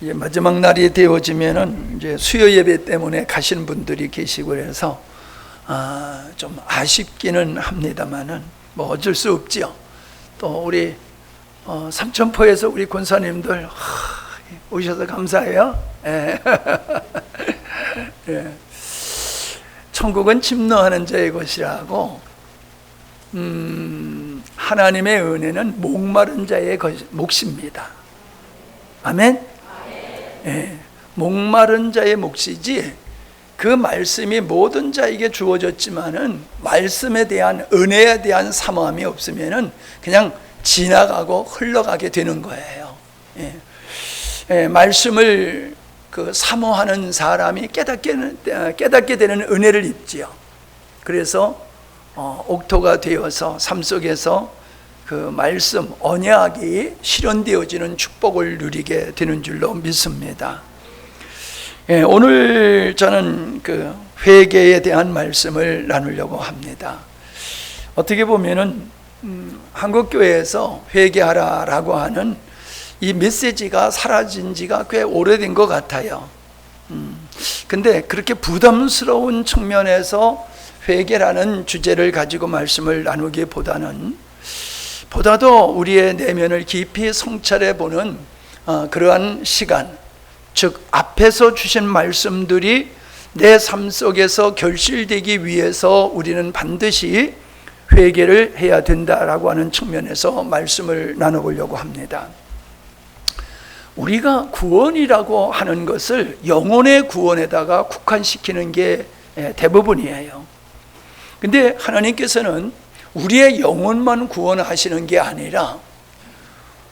이제 마지막 날이 되어지면은 이제 수요 예배 때문에 가시는 분들이 계시고 그래서 좀 아쉽기는 합니다만은 뭐 어쩔 수 없지요. 또 우리 삼천포에서 우리 권사님들 오셔서 감사해요. 예. 예. 천국은 침노하는 자의 것이라고, 하나님의 은혜는 목마른 자의 몫입니다. 아멘. 예. 목마른 자의 몫이지, 그 말씀이 모든 자에게 주어졌지만은 말씀에 대한 은혜에 대한 사모함이 없으면은 그냥 지나가고 흘러가게 되는 거예요. 예. 예. 말씀을 사모하는 사람이 깨닫게 되는 은혜를 입지요. 그래서 옥토가 되어서 삶 속에서 그 말씀, 언약이 실현되어지는 축복을 누리게 되는 줄로 믿습니다. 예, 오늘 저는 그 회개에 대한 말씀을 나누려고 합니다. 어떻게 보면은 한국교회에서 회개하라라고 하는 이 메시지가 사라진 지가 꽤 오래된 것 같아요. 근데 그렇게 부담스러운 측면에서 회개라는 주제를 가지고 말씀을 나누기보다는 보다도 우리의 내면을 깊이 성찰해 보는 그러한 시간, 즉 앞에서 주신 말씀들이 내 삶 속에서 결실되기 위해서 우리는 반드시 회개를 해야 된다라고 하는 측면에서 말씀을 나눠보려고 합니다. 우리가 구원이라고 하는 것을 영혼의 구원에다가 국한시키는 게 대부분이에요. 근데 하나님께서는 우리의 영혼만 구원하시는 게 아니라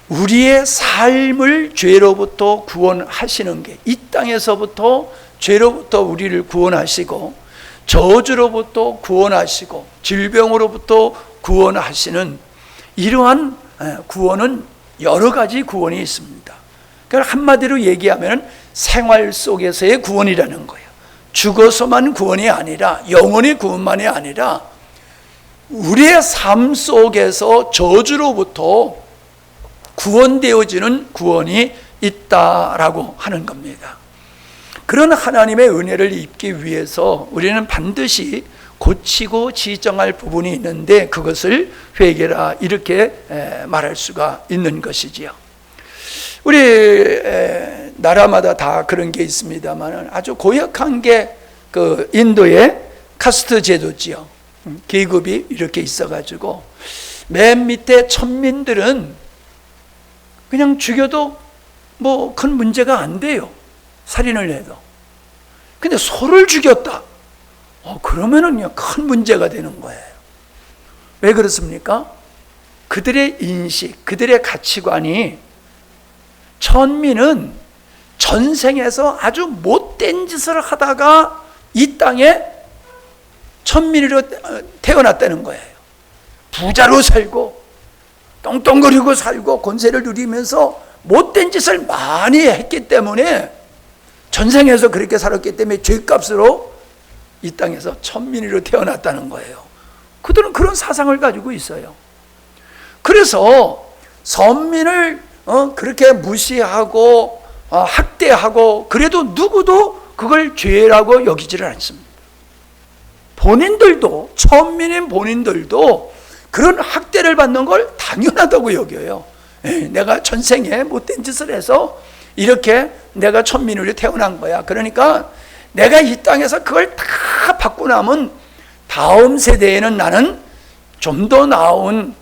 우리의 삶을 죄로부터 구원하시는 게, 이 땅에서부터 죄로부터 우리를 구원하시고 저주로부터 구원하시고 질병으로부터 구원하시는 이러한 구원은 여러 가지 구원이 있습니다. 그러니까 한마디로 얘기하면 생활 속에서의 구원이라는 거예요. 죽어서만 구원이 아니라, 영혼의 구원만이 아니라 우리의 삶 속에서 저주로부터 구원되어지는 구원이 있다라고 하는 겁니다. 그런 하나님의 은혜를 입기 위해서 우리는 반드시 고치고 지정할 부분이 있는데, 그것을 회개라 이렇게 말할 수가 있는 것이지요. 우리 나라마다 다 그런 게 있습니다만 아주 고약한 게 그 인도의 카스트 제도지요. 계급이 이렇게 있어가지고 맨 밑에 천민들은 그냥 죽여도 뭐 큰 문제가 안 돼요. 살인을 해도. 근데 소를 죽였다, 그러면은 큰 문제가 되는 거예요. 왜 그렇습니까? 그들의 인식, 그들의 가치관이, 천민은 전생에서 아주 못된 짓을 하다가 이 땅에 천민으로 태어났다는 거예요. 부자로 살고 떵떵거리고 살고 권세를 누리면서 못된 짓을 많이 했기 때문에, 전생에서 그렇게 살았기 때문에 죄값으로 이 땅에서 천민으로 태어났다는 거예요. 그들은 그런 사상을 가지고 있어요. 그래서 선민을 그렇게 무시하고 학대하고, 그래도 누구도 그걸 죄라고 여기지를 않습니다. 본인들도, 천민인 본인들도 그런 학대를 받는 걸 당연하다고 여겨요. 내가 전생에 못된 짓을 해서 이렇게 내가 천민으로 태어난 거야. 그러니까 내가 이 땅에서 그걸 다 받고 나면 다음 세대에는 나는 좀 더 나은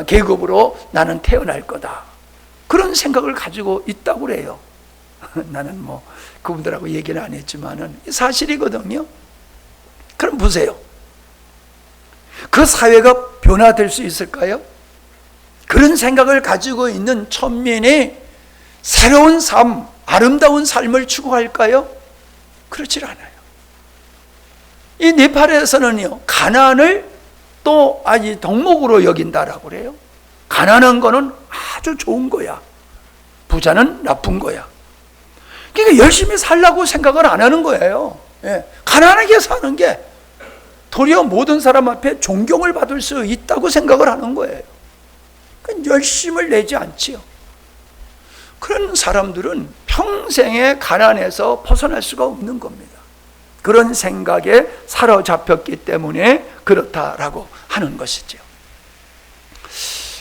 계급으로 나는 태어날 거다. 그런 생각을 가지고 있다고 그래요. 나는 뭐 그분들하고 얘기는 안 했지만은 사실이거든요. 그럼 보세요. 그 사회가 변화될 수 있을까요? 그런 생각을 가지고 있는 천민이 새로운 삶, 아름다운 삶을 추구할까요? 그렇지 않아요. 이 네팔에서는요, 가난을 또 덕목으로 여긴다라고 그래요. 가난한 거는 아주 좋은 거야. 부자는 나쁜 거야. 그러니까 열심히 살라고 생각을 안 하는 거예요. 가난하게 사는 게 도리어 모든 사람 앞에 존경을 받을 수 있다고 생각을 하는 거예요. 그러니까 열심을 내지 않지요. 그런 사람들은 평생의 가난에서 벗어날 수가 없는 겁니다. 그런 생각에 사로잡혔기 때문에 그렇다라고 하는 것이죠.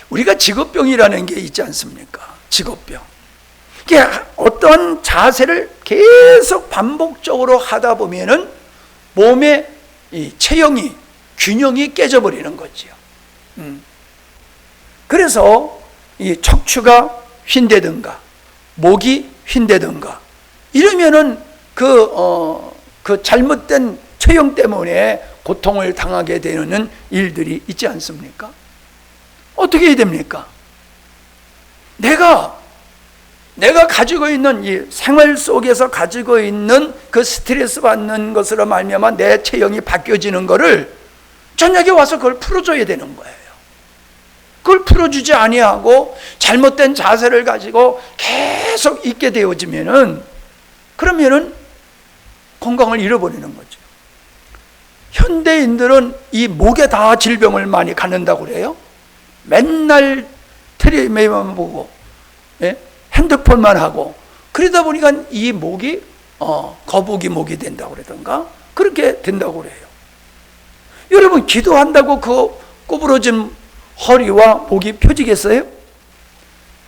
우리가 직업병이라는 게 있지 않습니까? 직업병. 이게 어떤 자세를 계속 반복적으로 하다 보면은 몸의 이 체형이, 균형이 깨져버리는 거지요. 그래서 이 척추가 휜다든가 목이 휜다든가 이러면은 그 잘못된 체형 때문에 고통을 당하게 되는 일들이 있지 않습니까? 어떻게 해야 됩니까? 내가 가지고 있는 이 생활 속에서 가지고 있는 그 스트레스 받는 것으로 말미암아 내 체형이 바뀌어지는 거를 저녁에 와서 그걸 풀어줘야 되는 거예요. 그걸 풀어주지 아니하고 잘못된 자세를 가지고 계속 있게 되어지면은 그러면은 건강을 잃어버리는 거죠. 현대인들은 이 목에 다 질병을 많이 갖는다고 그래요. 맨날 텔레비만 보고 핸드폰만 하고 그러다 보니까 이 목이 거북이 목이 된다고 그러던가 그렇게 된다고 그래요. 여러분 기도한다고 그 구부러진 허리와 목이 펴지겠어요?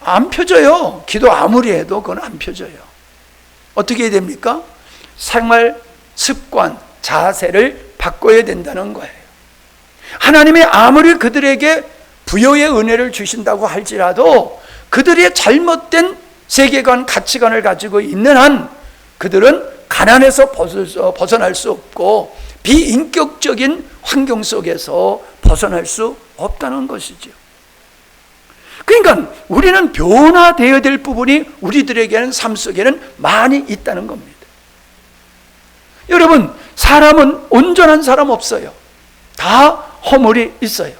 안 펴져요. 기도 아무리 해도 그건 안 펴져요. 어떻게 해야 됩니까? 생활 습관, 자세를 바꿔야 된다는 거예요. 하나님이 아무리 그들에게 부여의 은혜를 주신다고 할지라도 그들의 잘못된 세계관, 가치관을 가지고 있는 한 그들은 가난에서 벗어날 수 없고 비인격적인 환경 속에서 벗어날 수 없다는 것이죠. 그러니까 우리는 변화되어야 될 부분이 우리들에게는 삶 속에는 많이 있다는 겁니다. 여러분, 사람은 온전한 사람 없어요. 다 허물이 있어요.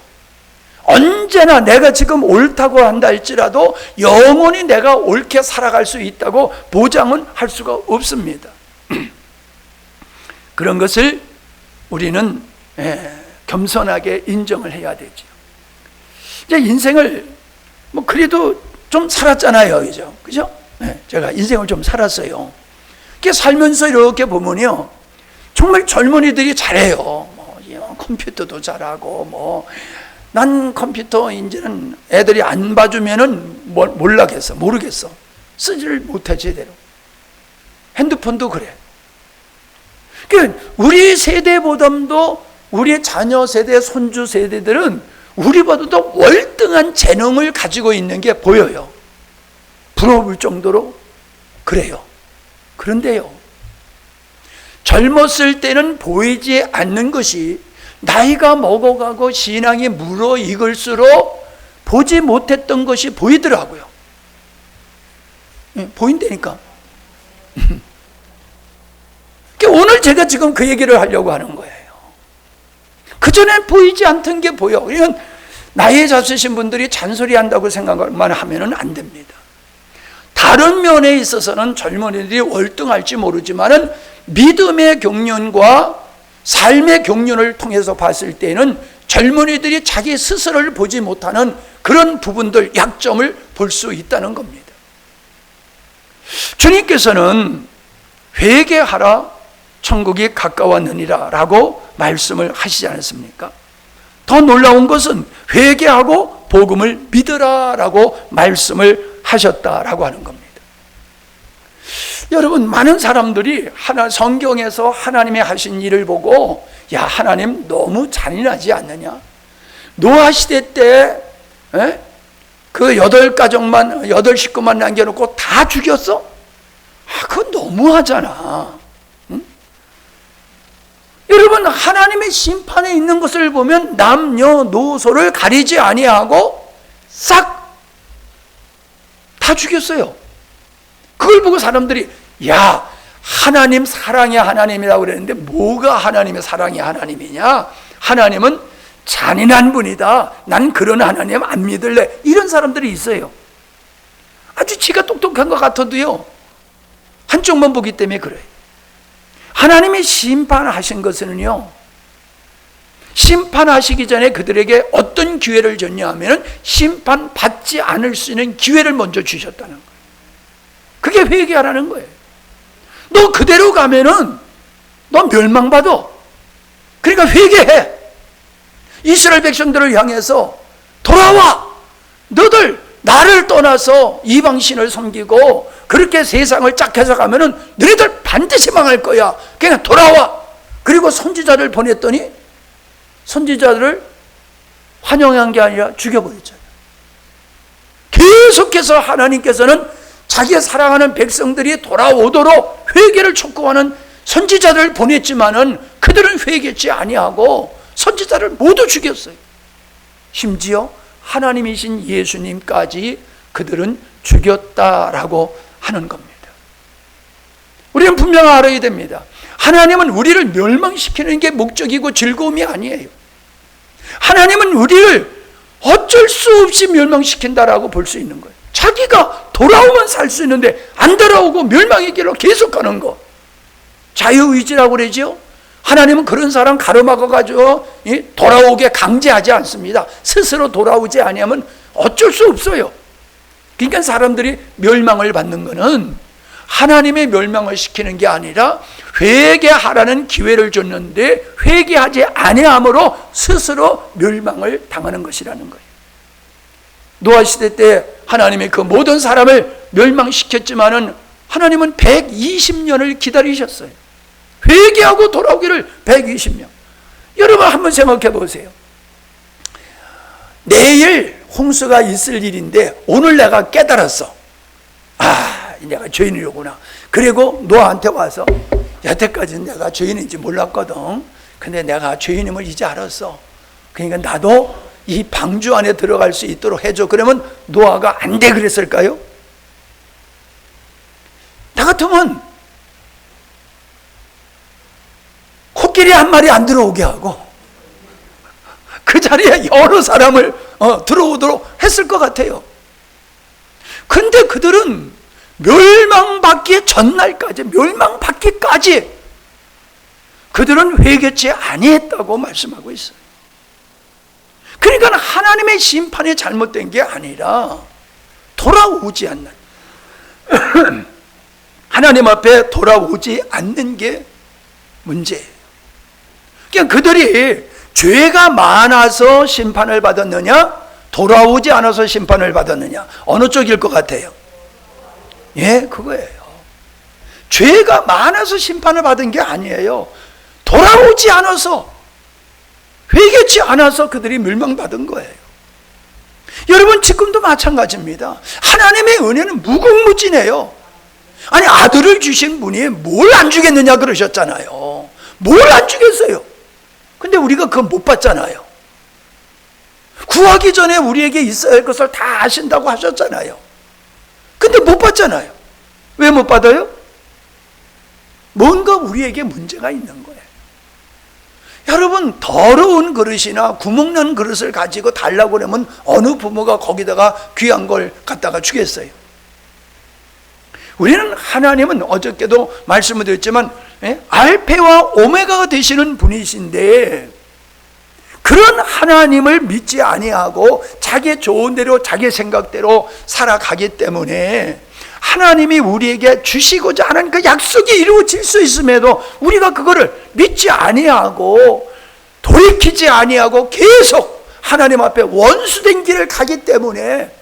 언제나 내가 지금 옳다고 한다 할지라도 영원히 내가 옳게 살아갈 수 있다고 보장은 할 수가 없습니다. 그런 것을 우리는 겸손하게 인정을 해야 되죠. 이제 인생을 그래도 좀 살았잖아요, 그죠? 제가 인생을 좀 살았어요. 살면서 이렇게 보면요, 정말 젊은이들이 잘해요. 컴퓨터도 잘하고 난 컴퓨터 이제는 애들이 안 봐주면은 모르겠어. 쓰지를 못해 제대로. 핸드폰도 그래. 그러니까 우리 세대보다도 우리 자녀 세대, 손주 세대들은 우리보다도 월등한 재능을 가지고 있는 게 보여요. 부러울 정도로 그래요. 그런데요, 젊었을 때는 보이지 않는 것이 나이가 먹어가고 신앙이 무르익을수록 보지 못했던 것이 보이더라고요. 보인다니까. 오늘 제가 지금 그 얘기를 하려고 하는 거예요. 그전엔 보이지 않던 게 보여. 그러니까 나이에 잡수신 분들이 잔소리한다고 생각만 하면 안 됩니다. 다른 면에 있어서는 젊은이들이 월등할지 모르지만은 믿음의 경륜과 삶의 경륜을 통해서 봤을 때는 젊은이들이 자기 스스로를 보지 못하는 그런 부분들, 약점을 볼 수 있다는 겁니다. 주님께서는 회개하라, 천국이 가까웠느니라 라고 말씀을 하시지 않았습니까? 더 놀라운 것은 회개하고 복음을 믿으라 라고 말씀을 하셨다라고 하는 겁니다. 여러분, 많은 사람들이 성경에서 하나님이 하신 일을 보고 야, 하나님 너무 잔인하지 않느냐? 노아 시대 때 그 8 식구만 남겨놓고 다 죽였어? 그건 너무하잖아. 응? 여러분, 하나님의 심판에 있는 것을 보면 남녀노소를 가리지 아니하고 싹 다 죽였어요. 그걸 보고 사람들이 야, 하나님 사랑의 하나님이라고 그랬는데 뭐가 하나님의 사랑의 하나님이냐? 하나님은 잔인한 분이다. 난 그런 하나님 안 믿을래. 이런 사람들이 있어요. 아주 지가 똑똑한 것 같아도요, 한쪽만 보기 때문에 그래요. 하나님이 심판하신 것은요, 심판하시기 전에 그들에게 어떤 기회를 줬냐 하면 심판받지 않을 수 있는 기회를 먼저 주셨다는 거예요. 그게 회개하라는 거예요. 너 그대로 가면은 너 멸망받아. 그러니까 회개해. 이스라엘 백성들을 향해서 돌아와. 너들 나를 떠나서 이방신을 섬기고 그렇게 세상을 쫙 해석하면은 너희들 반드시 망할 거야. 그냥 돌아와. 그리고 선지자를 보냈더니 선지자들을 환영한 게 아니라 죽여버렸잖아요. 계속해서 하나님께서는 자기의 사랑하는 백성들이 돌아오도록 회개를 촉구하는 선지자들을 보냈지만은 그들은 회개치 아니하고 선지자를 모두 죽였어요. 심지어 하나님이신 예수님까지 그들은 죽였다라고 하는 겁니다. 우리는 분명 알아야 됩니다. 하나님은 우리를 멸망시키는 게 목적이고 즐거움이 아니에요. 하나님은 우리를 어쩔 수 없이 멸망시킨다라고 볼 수 있는 거예요. 자기가 돌아오면 살 수 있는데 안 돌아오고 멸망의 길로 계속 가는 거. 자유의지라고 그러죠. 하나님은 그런 사람 가로막아가지고 돌아오게 강제하지 않습니다. 스스로 돌아오지 아니하면 어쩔 수 없어요. 그러니까 사람들이 멸망을 받는 것은 하나님의 멸망을 시키는 게 아니라 회개하라는 기회를 줬는데 회개하지 아니함으로 스스로 멸망을 당하는 것이라는 거예요. 노아 시대 때 하나님이 그 모든 사람을 멸망시켰지만은 하나님은 120년을 기다리셨어요. 회개하고 돌아오기를 120년. 여러분 한번 생각해 보세요. 내일 홍수가 있을 일인데 오늘 내가 깨달았어. 내가 죄인이로구나. 그리고 노아한테 와서 여태까지는 내가 죄인인지 몰랐거든. 근데 내가 죄인임을 이제 알았어. 그러니까 나도 이 방주 안에 들어갈 수 있도록 해줘. 그러면 노아가 안 돼 그랬을까요? 나 같으면 코끼리 한 마리 안 들어오게 하고 그 자리에 여러 사람을 들어오도록 했을 것 같아요. 근데 그들은 멸망받기 전날까지, 멸망받기까지 그들은 회개치 아니했다고 말씀하고 있어요. 그러니까 하나님의 심판이 잘못된 게 아니라 돌아오지 않는 하나님 앞에 돌아오지 않는 게 문제예요. 그러니까 그들이 죄가 많아서 심판을 받았느냐, 돌아오지 않아서 심판을 받았느냐, 어느 쪽일 것 같아요? 예, 그거예요. 죄가 많아서 심판을 받은 게 아니에요. 돌아오지 않아서, 회개치 않아서 그들이 멸망받은 거예요. 여러분 지금도 마찬가지입니다. 하나님의 은혜는 무궁무진해요. 아니 아들을 주신 분이 뭘 안 주겠느냐 그러셨잖아요. 뭘 안 주겠어요. 근데 우리가 그건 못 받잖아요. 구하기 전에 우리에게 있어야 할 것을 다 아신다고 하셨잖아요. 근데 못 받잖아요. 왜 못 받아요? 뭔가 우리에게 문제가 있는 거예요. 여러분 더러운 그릇이나 구멍난 그릇을 가지고 달라고 하면 어느 부모가 거기다가 귀한 걸 갖다가 주겠어요? 우리는 하나님은 어저께도 말씀을 드렸지만 알페와 오메가가 되시는 분이신데 그런 하나님을 믿지 아니하고 자기의 좋은 대로 자기의 생각대로 살아가기 때문에 하나님이 우리에게 주시고자 하는 그 약속이 이루어질 수 있음에도 우리가 그거를 믿지 아니하고 돌이키지 아니하고 계속 하나님 앞에 원수된 길을 가기 때문에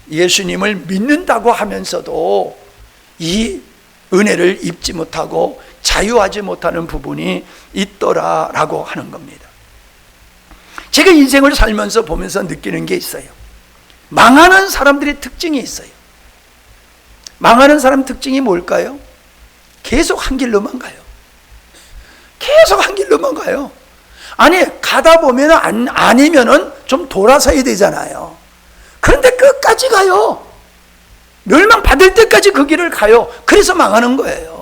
예수님을 믿는다고 하면서도 이 은혜를 입지 못하고 자유하지 못하는 부분이 있더라라고 하는 겁니다. 제가 인생을 살면서 보면서 느끼는 게 있어요. 망하는 사람들의 특징이 있어요. 망하는 사람 특징이 뭘까요? 계속 한 길로만 가요. 계속 한 길로만 가요. 아니 가다 보면 아니면은 좀 돌아서야 되잖아요. 그런데 끝까지 가요. 멸망 받을 때까지 그 길을 가요. 그래서 망하는 거예요.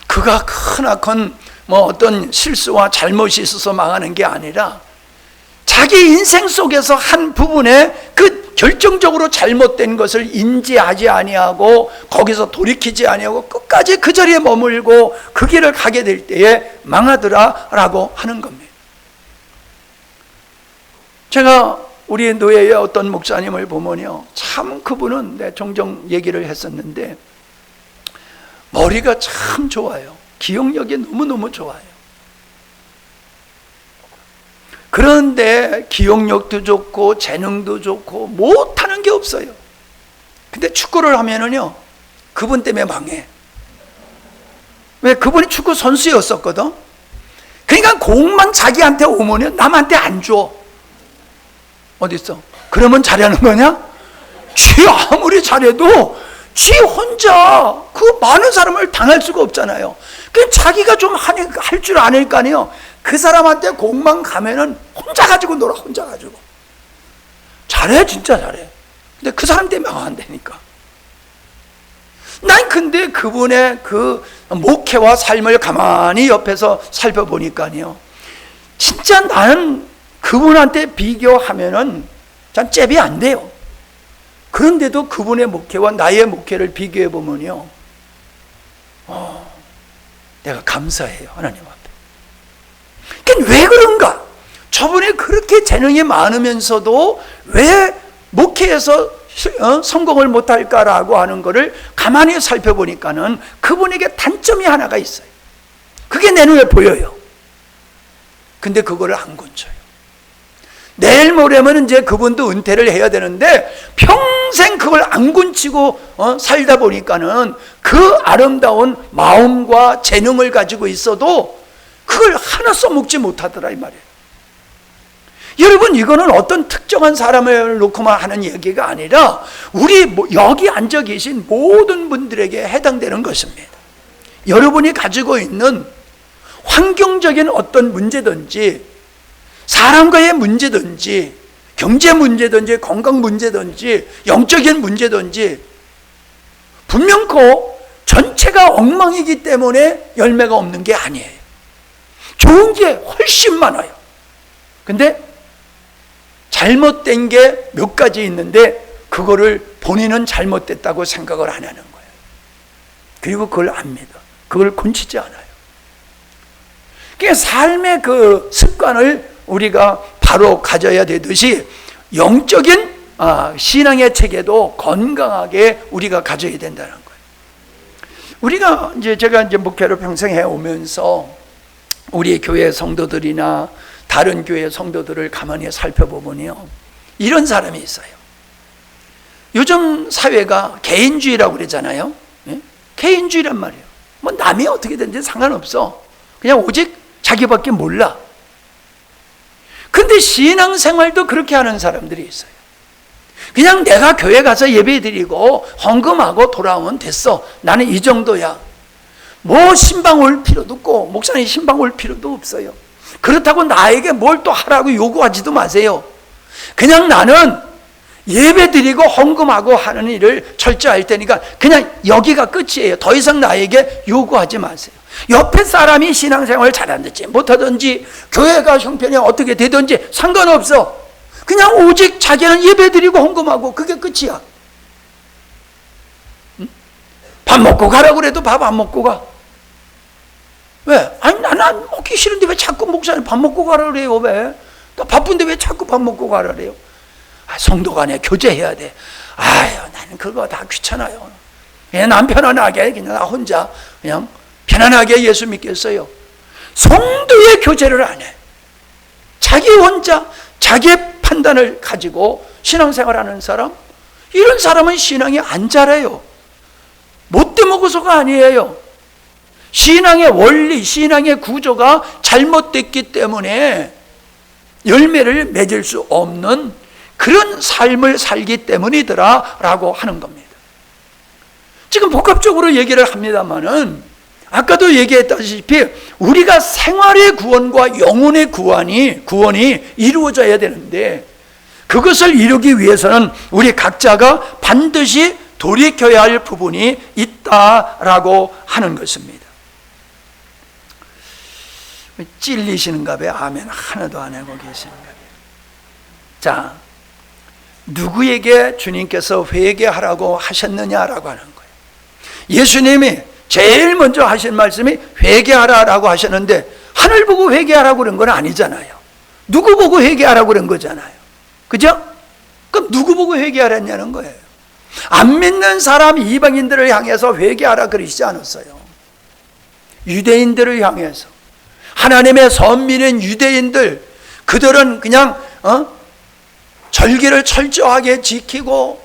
그가 크나큰 어떤 실수와 잘못이 있어서 망하는 게 아니라 자기 인생 속에서 한 부분에 그 결정적으로 잘못된 것을 인지하지 아니하고 거기서 돌이키지 아니하고 끝까지 그 자리에 머물고 그 길을 가게 될 때에 망하더라라고 하는 겁니다. 제가 우리 노예의 어떤 목사님을 보면요, 참 그분은 내 종종 얘기를 했었는데 머리가 참 좋아요. 기억력이 너무너무 좋아요. 그런데 기억력도 좋고 재능도 좋고 못하는 게 없어요. 근데 축구를 하면은요, 그분 때문에 망해. 왜? 그분이 축구 선수였었거든. 그러니까 공만 자기한테 오면은 남한테 안 줘. 어딨어? 그러면 잘하는 거냐? 지 아무리 잘해도 지 혼자 그 많은 사람을 당할 수가 없잖아요. 그 자기가 좀 할 줄 아니까요. 그 사람한테 공만 가면은 혼자 가지고 놀아. 혼자 가지고 잘해. 진짜 잘해. 근데 그 사람 때문에 망한다니까. 난 근데 그분의 그 목회와 삶을 가만히 옆에서 살펴보니까요, 진짜 나는 그분한테 비교하면은 전 잽이 안 돼요. 그런데도 그분의 목회와 나의 목회를 비교해 보면요, 내가 감사해요, 하나님 앞에. 그러니까 왜 그런가? 저분이 그렇게 재능이 많으면서도 왜 목회에서 성공을 못할까라고 하는 것을 가만히 살펴보니까는 그분에게 단점이 하나가 있어요. 그게 내 눈에 보여요. 근데 그거를 안 고쳐요. 내일 모레면 이제 그분도 은퇴를 해야 되는데 평생 그걸 안 고치고 살다 보니까는 그 아름다운 마음과 재능을 가지고 있어도 그걸 하나 써먹지 못하더라 이 말이에요. 여러분, 이거는 어떤 특정한 사람을 놓고만 하는 얘기가 아니라 우리 여기 앉아 계신 모든 분들에게 해당되는 것입니다. 여러분이 가지고 있는 환경적인 어떤 문제든지 사람과의 문제든지 경제 문제든지 건강 문제든지 영적인 문제든지 분명 그 전체가 엉망이기 때문에 열매가 없는 게 아니에요. 좋은 게 훨씬 많아요. 근데 잘못된 게 몇 가지 있는데 그거를 본인은 잘못됐다고 생각을 안 하는 거예요. 그리고 그걸 압니다. 그걸 고치지 않아요. 그러니까 삶의 그 습관을 우리가 바로 가져야 되듯이 영적인 신앙의 체계도 건강하게 우리가 가져야 된다는 거예요. 제가 목회를 평생 해오면서 우리 교회 성도들이나 다른 교회 성도들을 가만히 살펴보면요, 이런 사람이 있어요. 요즘 사회가 개인주의라고 그러잖아요. 예? 개인주의란 말이에요. 뭐 남이 어떻게 되는지 상관없어. 그냥 오직 자기밖에 몰라. 근데 신앙생활도 그렇게 하는 사람들이 있어요. 그냥 내가 교회 가서 예배 드리고 헌금하고 돌아오면 됐어. 나는 이 정도야. 뭐 신방 올 필요도 없고 목사님 신방 올 필요도 없어요. 그렇다고 나에게 뭘 또 하라고 요구하지도 마세요. 그냥 나는 예배 드리고 헌금하고 하는 일을 철저히 할 테니까 그냥 여기가 끝이에요. 더 이상 나에게 요구하지 마세요. 옆에 사람이 신앙생활을 잘하든지 못하든지 교회가 형편이 어떻게 되든지 상관없어. 그냥 오직 자기는 예배 드리고 헌금하고 그게 끝이야. 응? 밥 먹고 가라고 그래도 밥 안 먹고 가. 왜? 아니 나는 먹기 싫은데 왜 자꾸 목사님 밥 먹고 가라 그래요? 왜? 나 바쁜데 왜 자꾸 밥 먹고 가라 그래요? 성도 간에 교제해야 돼. 아유, 나는 그거 다 귀찮아요. 그냥 난 편안하게 그냥 나 혼자 그냥 편안하게 예수 믿겠어요. 성도의 교제를 안 해. 자기 혼자 자기의 판단을 가지고 신앙생활하는 사람, 이런 사람은 신앙이 안 자라요. 못돼 먹어서가 아니에요. 신앙의 원리, 신앙의 구조가 잘못됐기 때문에 열매를 맺을 수 없는 그런 삶을 살기 때문이더라 라고 하는 겁니다. 지금 복합적으로 얘기를 합니다만은 아까도 얘기했다시피 우리가 생활의 구원과 영혼의 구원이 이루어져야 되는데 그것을 이루기 위해서는 우리 각자가 반드시 돌이켜야 할 부분이 있다라고 하는 것입니다. 찔리시는가 봐요. 아멘 하나도 안 하고 계시는가 봐요. 자, 누구에게 주님께서 회개하라고 하셨느냐라고 하는 거예요. 예수님이 제일 먼저 하신 말씀이 회개하라라고 하셨는데 하늘 보고 회개하라고 그런 건 아니잖아요. 누구 보고 회개하라고 그런 거잖아요. 그죠? 그럼 누구 보고 회개하라냐는 거예요. 안 믿는 사람 이방인들을 향해서 회개하라 그러시지 않았어요. 유대인들을 향해서. 하나님의 선민인 유대인들, 그들은 그냥 절기를 철저하게 지키고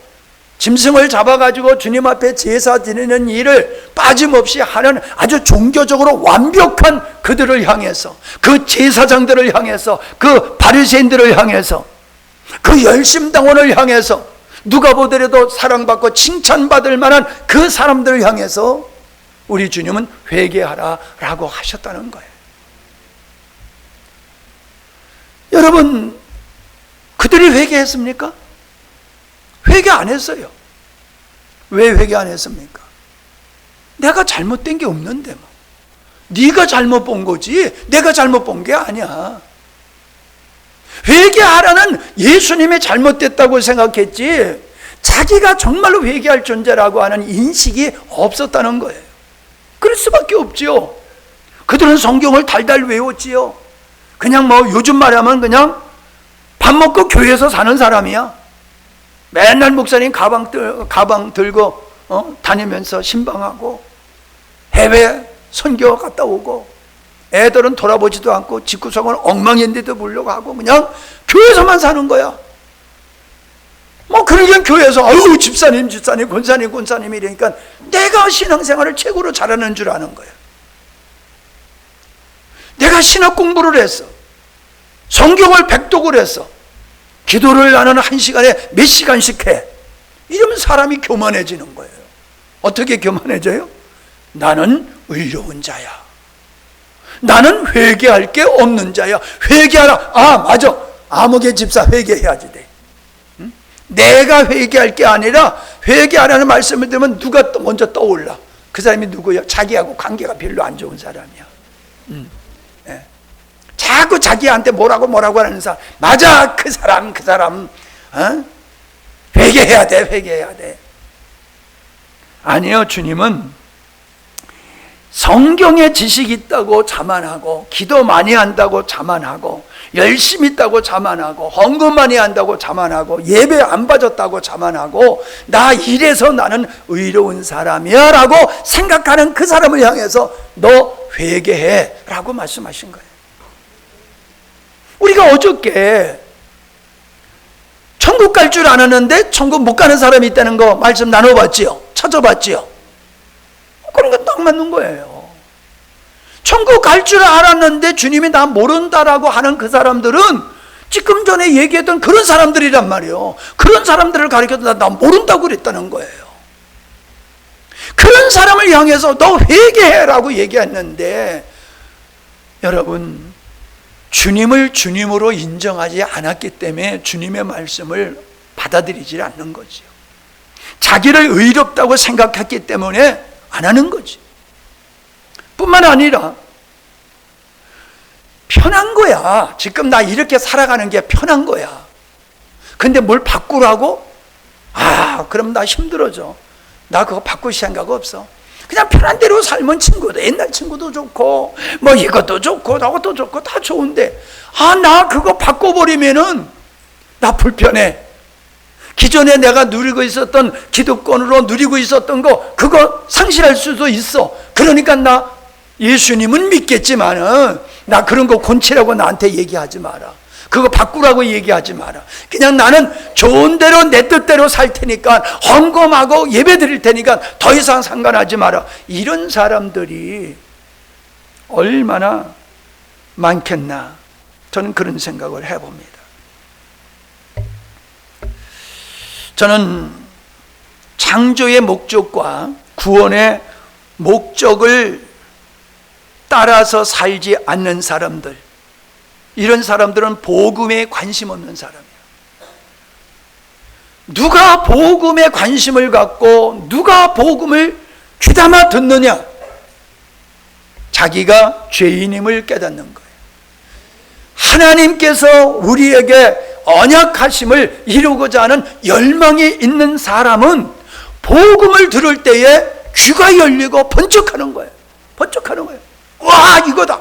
짐승을 잡아가지고 주님 앞에 제사 드리는 일을 빠짐없이 하는 아주 종교적으로 완벽한 그들을 향해서, 그 제사장들을 향해서, 그 바리새인들을 향해서, 그 열심당원을 향해서, 누가 보더라도 사랑받고 칭찬받을 만한 그 사람들을 향해서 우리 주님은 회개하라라고 하셨다는 거예요. 여러분, 그들이 회개했습니까? 회개 안 했어요. 왜 회개 안 했습니까? 내가 잘못된 게 없는데 뭐. 네가 잘못 본 거지 내가 잘못 본 게 아니야. 회개하라는 예수님이 잘못됐다고 생각했지 자기가 정말로 회개할 존재라고 하는 인식이 없었다는 거예요. 그럴 수밖에 없지요. 그들은 성경을 달달 외웠지요. 그냥 뭐 요즘 말하면 그냥 밥 먹고 교회에서 사는 사람이야. 맨날 목사님 가방 들고 다니면서 신방하고 해외 선교 갔다 오고 애들은 돌아보지도 않고 집구석은 엉망인데도 불구하고 그냥 교회에서만 사는 거야. 뭐 그러니까 교회에서 아유 집사님 권사님 이러니까 내가 신앙생활을 최고로 잘하는 줄 아는 거야. 내가 신학 공부를 했어. 성경을 백독을 했어. 기도를 나는 한 시간에 몇 시간씩 해. 이러면 사람이 교만해지는 거예요. 어떻게 교만해져요? 나는 의로운 자야. 나는 회개할 게 없는 자야. 회개하라. 아 맞아. 아무개 집사 회개해야지 돼. 응? 내가 회개할 게 아니라 회개하라는 말씀을 들으면 누가 먼저 떠올라. 그 사람이 누구야? 자기하고 관계가 별로 안 좋은 사람이야. 예. 자꾸 자기한테 뭐라고 하는 사람. 맞아 그 사람 회개해야 돼. 아니요, 주님은 성경에 지식이 있다고 자만하고 기도 많이 한다고 자만하고 열심히 있다고 자만하고 헌금 많이 한다고 자만하고 예배 안 빠졌다고 자만하고 나 이래서 나는 의로운 사람이야 라고 생각하는 그 사람을 향해서 너 회개해 라고 말씀하신 거예요. 우리가 어저께 천국 갈 줄 알았는데 천국 못 가는 사람이 있다는 거 말씀 나눠봤지요? 찾아봤지요? 그런 거 딱 맞는 거예요. 천국 갈 줄 알았는데 주님이 나 모른다라고 하는 그 사람들은 지금 전에 얘기했던 그런 사람들이란 말이에요. 그런 사람들을 가리켜서 나 모른다고 그랬다는 거예요. 그런 사람을 향해서 너 회개해라고 얘기했는데 여러분 주님을 주님으로 인정하지 않았기 때문에 주님의 말씀을 받아들이지 않는 거죠. 자기를 의롭다고 생각했기 때문에 안 하는 거지. 뿐만 아니라 편한 거야. 지금 나 이렇게 살아가는 게 편한 거야. 근데 뭘 바꾸라고? 그럼 나 힘들어져. 나 그거 바꿀 생각 없어. 그냥 편한 대로 살면 친구도 옛날 친구도 좋고 뭐 이것도 좋고 저것도 좋고 다 좋은데 나 그거 바꿔버리면은 나 불편해. 기존에 내가 누리고 있었던 기득권으로 누리고 있었던 거 그거 상실할 수도 있어. 그러니까 나 예수님은 믿겠지만은 나 그런 거 곤치라고 나한테 얘기하지 마라. 그거 바꾸라고 얘기하지 마라. 그냥 나는 좋은 대로 내 뜻대로 살 테니까 헌금하고 예배 드릴 테니까 더 이상 상관하지 마라. 이런 사람들이 얼마나 많겠나 저는 그런 생각을 해봅니다. 저는 창조의 목적과 구원의 목적을 따라서 살지 않는 사람들, 이런 사람들은 복음에 관심 없는 사람이에요. 누가 복음에 관심을 갖고 누가 복음을 귀담아 듣느냐? 자기가 죄인임을 깨닫는 거예요. 하나님께서 우리에게 언약하심을 이루고자 하는 열망이 있는 사람은 복음을 들을 때에 귀가 열리고 번쩍하는 거예요. 번쩍하는 거예요. 와, 이거다.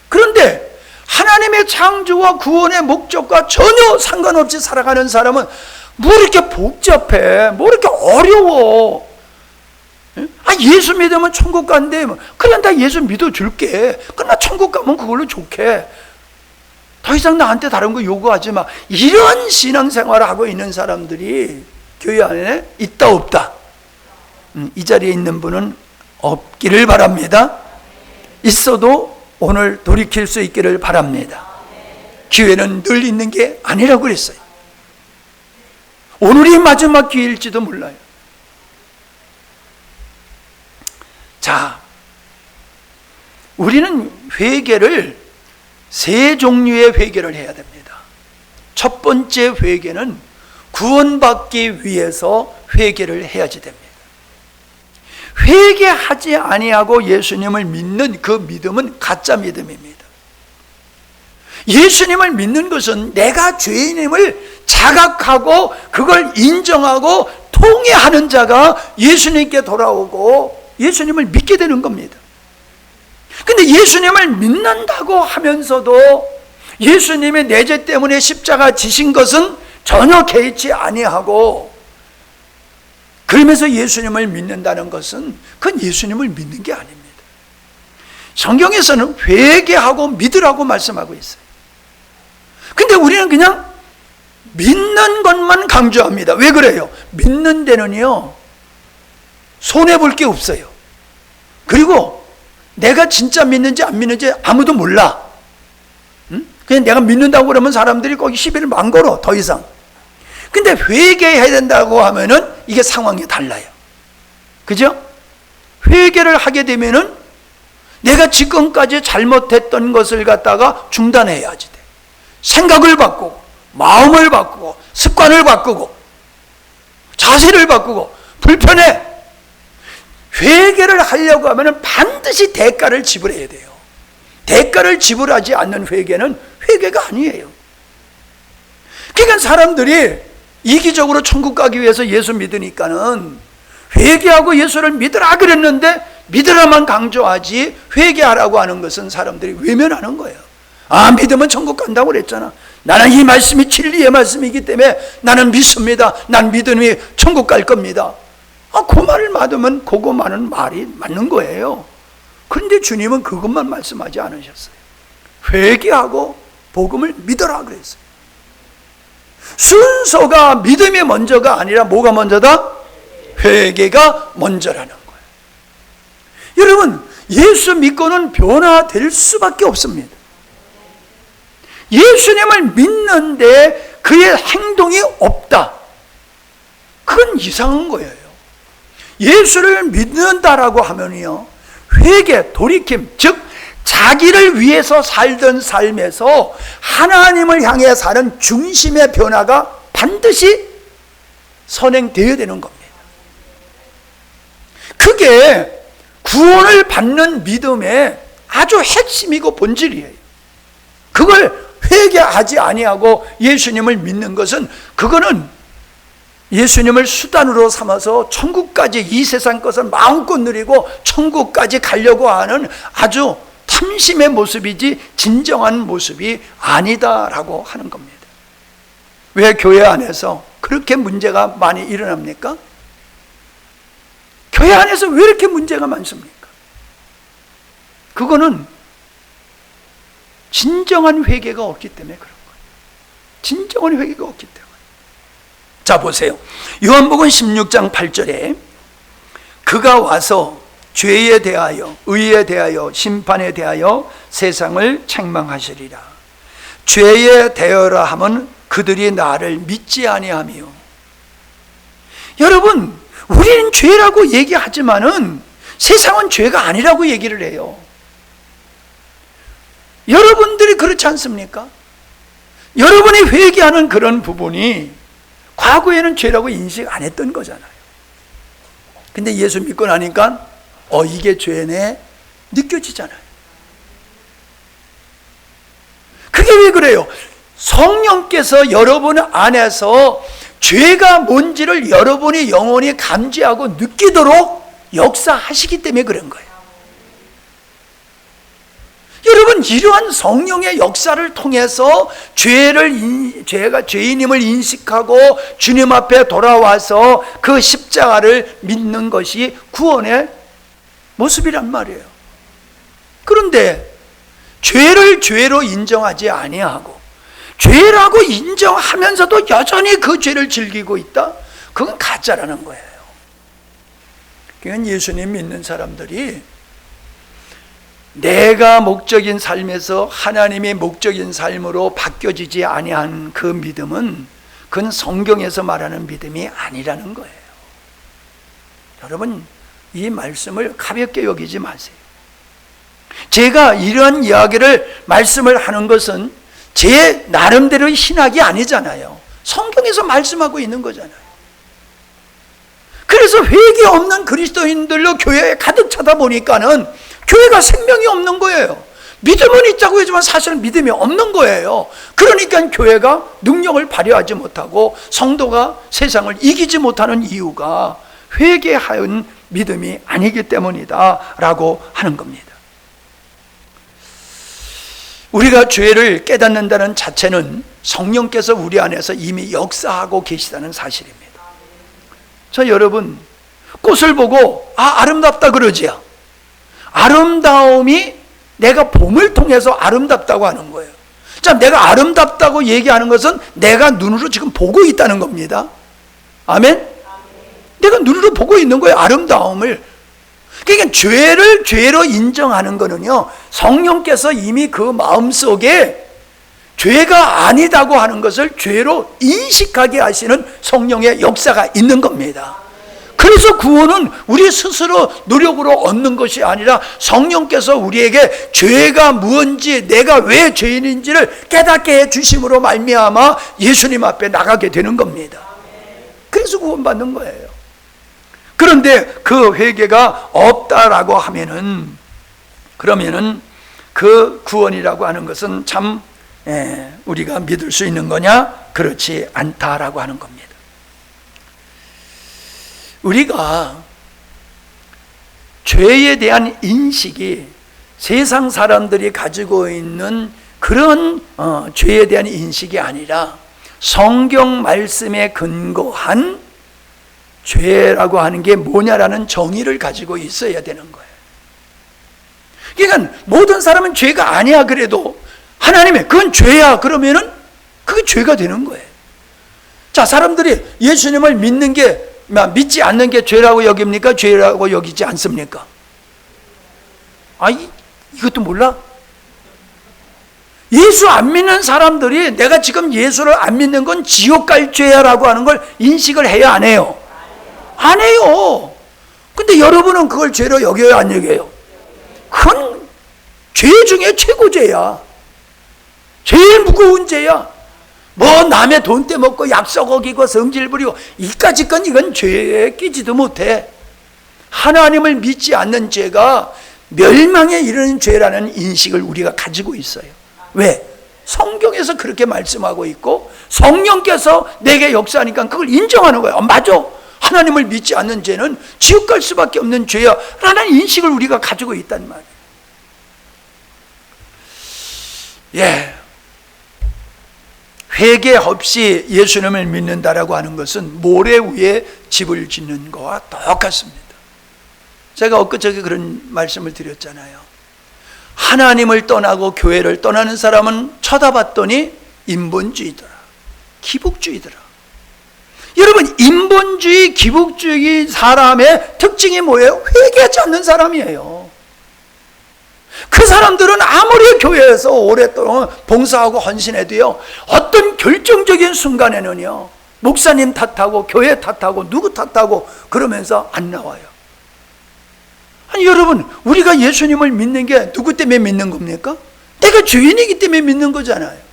그런데 하나님의 창조와 구원의 목적과 전혀 상관없이 살아가는 사람은 뭐 이렇게 복잡해, 뭐 이렇게 어려워. 예수 믿으면 천국 간대. 그래, 나 예수 믿어줄게. 그럼 나 천국 가면 그걸로 좋게. 더 이상 나한테 다른 거 요구하지 마. 이런 신앙생활을 하고 있는 사람들이 교회 안에 있다 없다? 이 자리에 있는 분은 없기를 바랍니다. 있어도 오늘 돌이킬 수 있기를 바랍니다. 기회는 늘 있는 게 아니라고 그랬어요. 오늘이 마지막 기회일지도 몰라요. 자, 우리는 회개를 세 종류의 회개를 해야 됩니다. 첫 번째 회개는 구원받기 위해서 회개를 해야지 됩니다. 회개하지 아니하고 예수님을 믿는 그 믿음은 가짜 믿음입니다. 예수님을 믿는 것은 내가 죄인임을 자각하고 그걸 인정하고 통회하는 자가 예수님께 돌아오고 예수님을 믿게 되는 겁니다. 근데 예수님을 믿는다고 하면서도 예수님의 내 죄 때문에 십자가 지신 것은 전혀 개의치 아니하고, 그러면서 예수님을 믿는다는 것은 그건 예수님을 믿는 게 아닙니다. 성경에서는 회개하고 믿으라고 말씀하고 있어요. 근데 우리는 그냥 믿는 것만 강조합니다. 왜 그래요? 믿는 데는요, 손해볼 게 없어요. 그리고 내가 진짜 믿는지 안 믿는지 아무도 몰라. 그냥 내가 믿는다고 그러면 사람들이 거기 시비를 만 걸어, 더 이상. 근데 회개해야 된다고 하면은 이게 상황이 달라요. 그죠? 회개를 하게 되면은 내가 지금까지 잘못했던 것을 갖다가 중단해야지 돼. 생각을 바꾸고, 마음을 바꾸고, 습관을 바꾸고, 자세를 바꾸고, 불편해. 회개를 하려고 하면은 반드시 대가를 지불해야 돼요. 대가를 지불하지 않는 회개는 회개가 아니에요. 그러니까 사람들이 이기적으로 천국 가기 위해서 예수 믿으니까는 회개하고 예수를 믿으라 그랬는데 믿으라만 강조하지 회개하라고 하는 것은 사람들이 외면하는 거예요. 아, 믿으면 천국 간다고 그랬잖아. 나는 이 말씀이 진리의 말씀이기 때문에 나는 믿습니다. 난 믿음이 천국 갈 겁니다. 그 말을 받으면 그것만은 말이 맞는 거예요. 그런데 주님은 그것만 말씀하지 않으셨어요. 회개하고 복음을 믿어라 그랬어요. 순서가 믿음이 먼저가 아니라 뭐가 먼저다? 회개가 먼저라는 거예요. 여러분, 예수 믿고는 변화될 수밖에 없습니다. 예수님을 믿는데 그의 행동이 없다, 그건 이상한 거예요. 예수를 믿는다라고 하면요, 회개, 돌이킴, 즉 자기를 위해서 살던 삶에서 하나님을 향해 사는 중심의 변화가 반드시 선행되어야 되는 겁니다. 그게 구원을 받는 믿음의 아주 핵심이고 본질이에요. 그걸 회개하지 아니하고 예수님을 믿는 것은, 그거는 예수님을 수단으로 삼아서 천국까지, 이 세상 것을 마음껏 누리고 천국까지 가려고 하는 아주 탐심의 모습이지 진정한 모습이 아니다라고 하는 겁니다. 왜 교회 안에서 그렇게 문제가 많이 일어납니까? 교회 안에서 왜 이렇게 문제가 많습니까? 그거는 진정한 회개가 없기 때문에 그런 거예요. 진정한 회개가 없기 때문에. 자, 보세요. 요한복음 16장 8절에 그가 와서 죄에 대하여, 의에 대하여, 심판에 대하여 세상을 책망하시리라. 죄에 대하여라 하면 그들이 나를 믿지 아니하며. 여러분, 우리는 죄라고 얘기하지만은 세상은 죄가 아니라고 얘기를 해요. 여러분들이 그렇지 않습니까? 여러분이 회개하는 그런 부분이 과거에는 죄라고 인식 안 했던 거잖아요. 근데 예수 믿고 나니까 이게 죄네 느껴지잖아요. 그게 왜 그래요? 성령께서 여러분 안에서 죄가 뭔지를 여러분이 영원히 감지하고 느끼도록 역사하시기 때문에 그런 거예요. 여러분, 이러한 성령의 역사를 통해서 죄가 죄인임을 인식하고 주님 앞에 돌아와서 그 십자가를 믿는 것이 구원의 모습이란 말이에요. 그런데 죄를 죄로 인정하지 아니하고 죄라고 인정하면서도 여전히 그 죄를 즐기고 있다? 그건 가짜라는 거예요. 그러니까 예수님 믿는 사람들이 내가 목적인 삶에서 하나님의 목적인 삶으로 바뀌어지지 아니한 그 믿음은 그건 성경에서 말하는 믿음이 아니라는 거예요. 여러분, 이 말씀을 가볍게 여기지 마세요. 제가 이런 이야기를 말씀을 하는 것은 제 나름대로의 신학이 아니잖아요. 성경에서 말씀하고 있는 거잖아요. 그래서 회개 없는 그리스도인들로 교회에 가득 차다 보니까는 교회가 생명이 없는 거예요. 믿음은 있다고 하지만 사실은 믿음이 없는 거예요. 그러니까 교회가 능력을 발휘하지 못하고 성도가 세상을 이기지 못하는 이유가 회개하는 믿음이 아니기 때문이다 라고 하는 겁니다. 우리가 죄를 깨닫는다는 자체는 성령께서 우리 안에서 이미 역사하고 계시다는 사실입니다. 자, 여러분, 꽃을 보고 아름답다 그러지요. 아름다움이 내가 봄을 통해서 아름답다고 하는 거예요. 자, 내가 아름답다고 얘기하는 것은 내가 눈으로 지금 보고 있다는 겁니다. 아멘? 내가 눈으로 보고 있는 거예요, 아름다움을. 그러니까 죄를 죄로 인정하는 거는요, 성령께서 이미 그 마음속에 죄가 아니다고 하는 것을 죄로 인식하게 하시는 성령의 역사가 있는 겁니다. 그래서 구원은 우리 스스로 노력으로 얻는 것이 아니라 성령께서 우리에게 죄가 무엇인지, 내가 왜 죄인인지를 깨닫게 해주심으로 말미암아 예수님 앞에 나가게 되는 겁니다. 그래서 구원받는 거예요. 그런데 그 회개가 없다라고 하면은, 그러면은 그 구원이라고 하는 것은 참 우리가 믿을 수 있는 거냐? 그렇지 않다라고 하는 겁니다. 우리가 죄에 대한 인식이 세상 사람들이 가지고 있는 그런 죄에 대한 인식이 아니라 성경 말씀에 근거한 죄라고 하는 게 뭐냐라는 정의를 가지고 있어야 되는 거예요. 그러니까 모든 사람은 죄가 아니야 그래도 하나님의 그건 죄야 그러면은 그게 죄가 되는 거예요. 자, 사람들이 예수님을 믿는 게 믿지 않는 게 죄라고 여깁니까? 죄라고 여기지 않습니까? 이것도 몰라? 예수 안 믿는 사람들이 내가 지금 예수를 안 믿는 건 지옥 갈 죄야라고 하는 걸 인식을 해야 안 해요? 안 해요. 근데 여러분은 그걸 죄로 여겨요, 안 여겨요? 그건 죄 중에 최고죄야. 제일 무거운 죄야. 뭐 남의 돈 떼먹고 약속 어기고 성질 부리고 이까짓 건 이건 죄에 끼지도 못해. 하나님을 믿지 않는 죄가 멸망에 이르는 죄라는 인식을 우리가 가지고 있어요. 왜? 성경에서 그렇게 말씀하고 있고 성령께서 내게 역사하니까 그걸 인정하는 거예요. 맞아. 하나님을 믿지 않는 죄는 지옥 갈 수밖에 없는 죄야 라는 인식을 우리가 가지고 있단 말이에요. 회개 없이 예수님을 믿는다라고 하는 것은 모래 위에 집을 짓는 것과 똑같습니다. 제가 엊그저께 그런 말씀을 드렸잖아요. 하나님을 떠나고 교회를 떠나는 사람은 쳐다봤더니 인본주의더라, 기복주의더라. 여러분, 인본주의, 기복주의 사람의 특징이 뭐예요? 회개하지 않는 사람이에요. 그 사람들은 아무리 교회에서 오랫동안 봉사하고 헌신해도요, 어떤 결정적인 순간에는요, 목사님 탓하고 교회 탓하고 누구 탓하고 그러면서 안 나와요. 아니 여러분, 우리가 예수님을 믿는 게 누구 때문에 믿는 겁니까? 내가 죄인이기 때문에 믿는 거잖아요.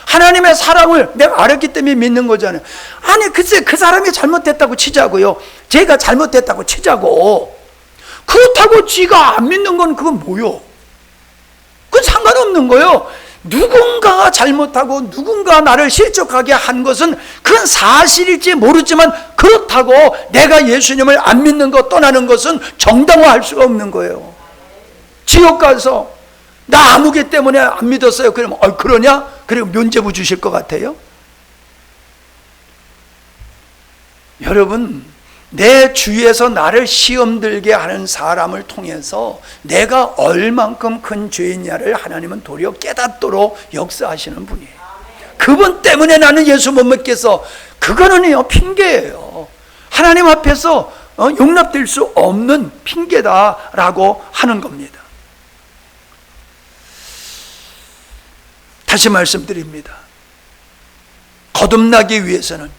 하나님의 사랑을 내가 알았기 때문에 믿는 거잖아요. 아니 글쎄 그 사람이 잘못됐다고 치자고요, 제가 잘못됐다고 치자고, 그렇다고 지가 안 믿는 건 그건 뭐요? 그건 상관없는 거예요. 누군가가 잘못하고 누군가 나를 실족하게 한 것은 그건 사실일지 모르지만 그렇다고 내가 예수님을 안 믿는 것, 떠나는 것은 정당화할 수가 없는 거예요. 지옥 가서 나 아무개 때문에 안 믿었어요. 그러면 그러냐? 그리고 면죄부 주실 것 같아요? 여러분, 내 주위에서 나를 시험 들게 하는 사람을 통해서 내가 얼만큼 큰 죄인냐를 하나님은 도리어 깨닫도록 역사하시는 분이에요. 그분 때문에 나는 예수 못 믿겠어. 그거는요, 핑계예요. 하나님 앞에서 용납될 수 없는 핑계다라고 하는 겁니다. 다시 말씀드립니다. 거듭나기 위해서는,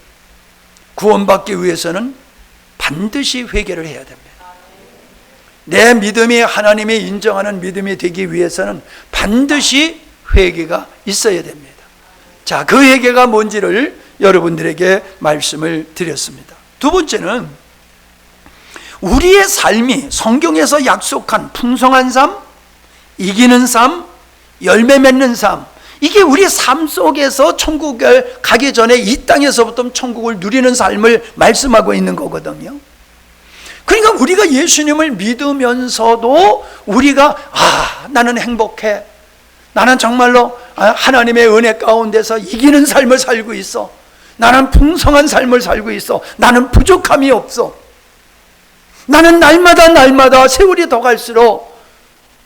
구원받기 위해서는 반드시 회개를 해야 됩니다. 내 믿음이 하나님이 인정하는 믿음이 되기 위해서는 반드시 회개가 있어야 됩니다. 자, 그 회개가 뭔지를 여러분들에게 말씀을 드렸습니다. 두 번째는 우리의 삶이 성경에서 약속한 풍성한 삶, 이기는 삶, 열매 맺는 삶, 이게 우리 삶 속에서 천국을 가기 전에 이 땅에서부터 천국을 누리는 삶을 말씀하고 있는 거거든요. 그러니까 우리가 예수님을 믿으면서도 우리가 나는 행복해, 나는 정말로 하나님의 은혜 가운데서 이기는 삶을 살고 있어, 나는 풍성한 삶을 살고 있어, 나는 부족함이 없어, 나는 날마다 세월이 더 갈수록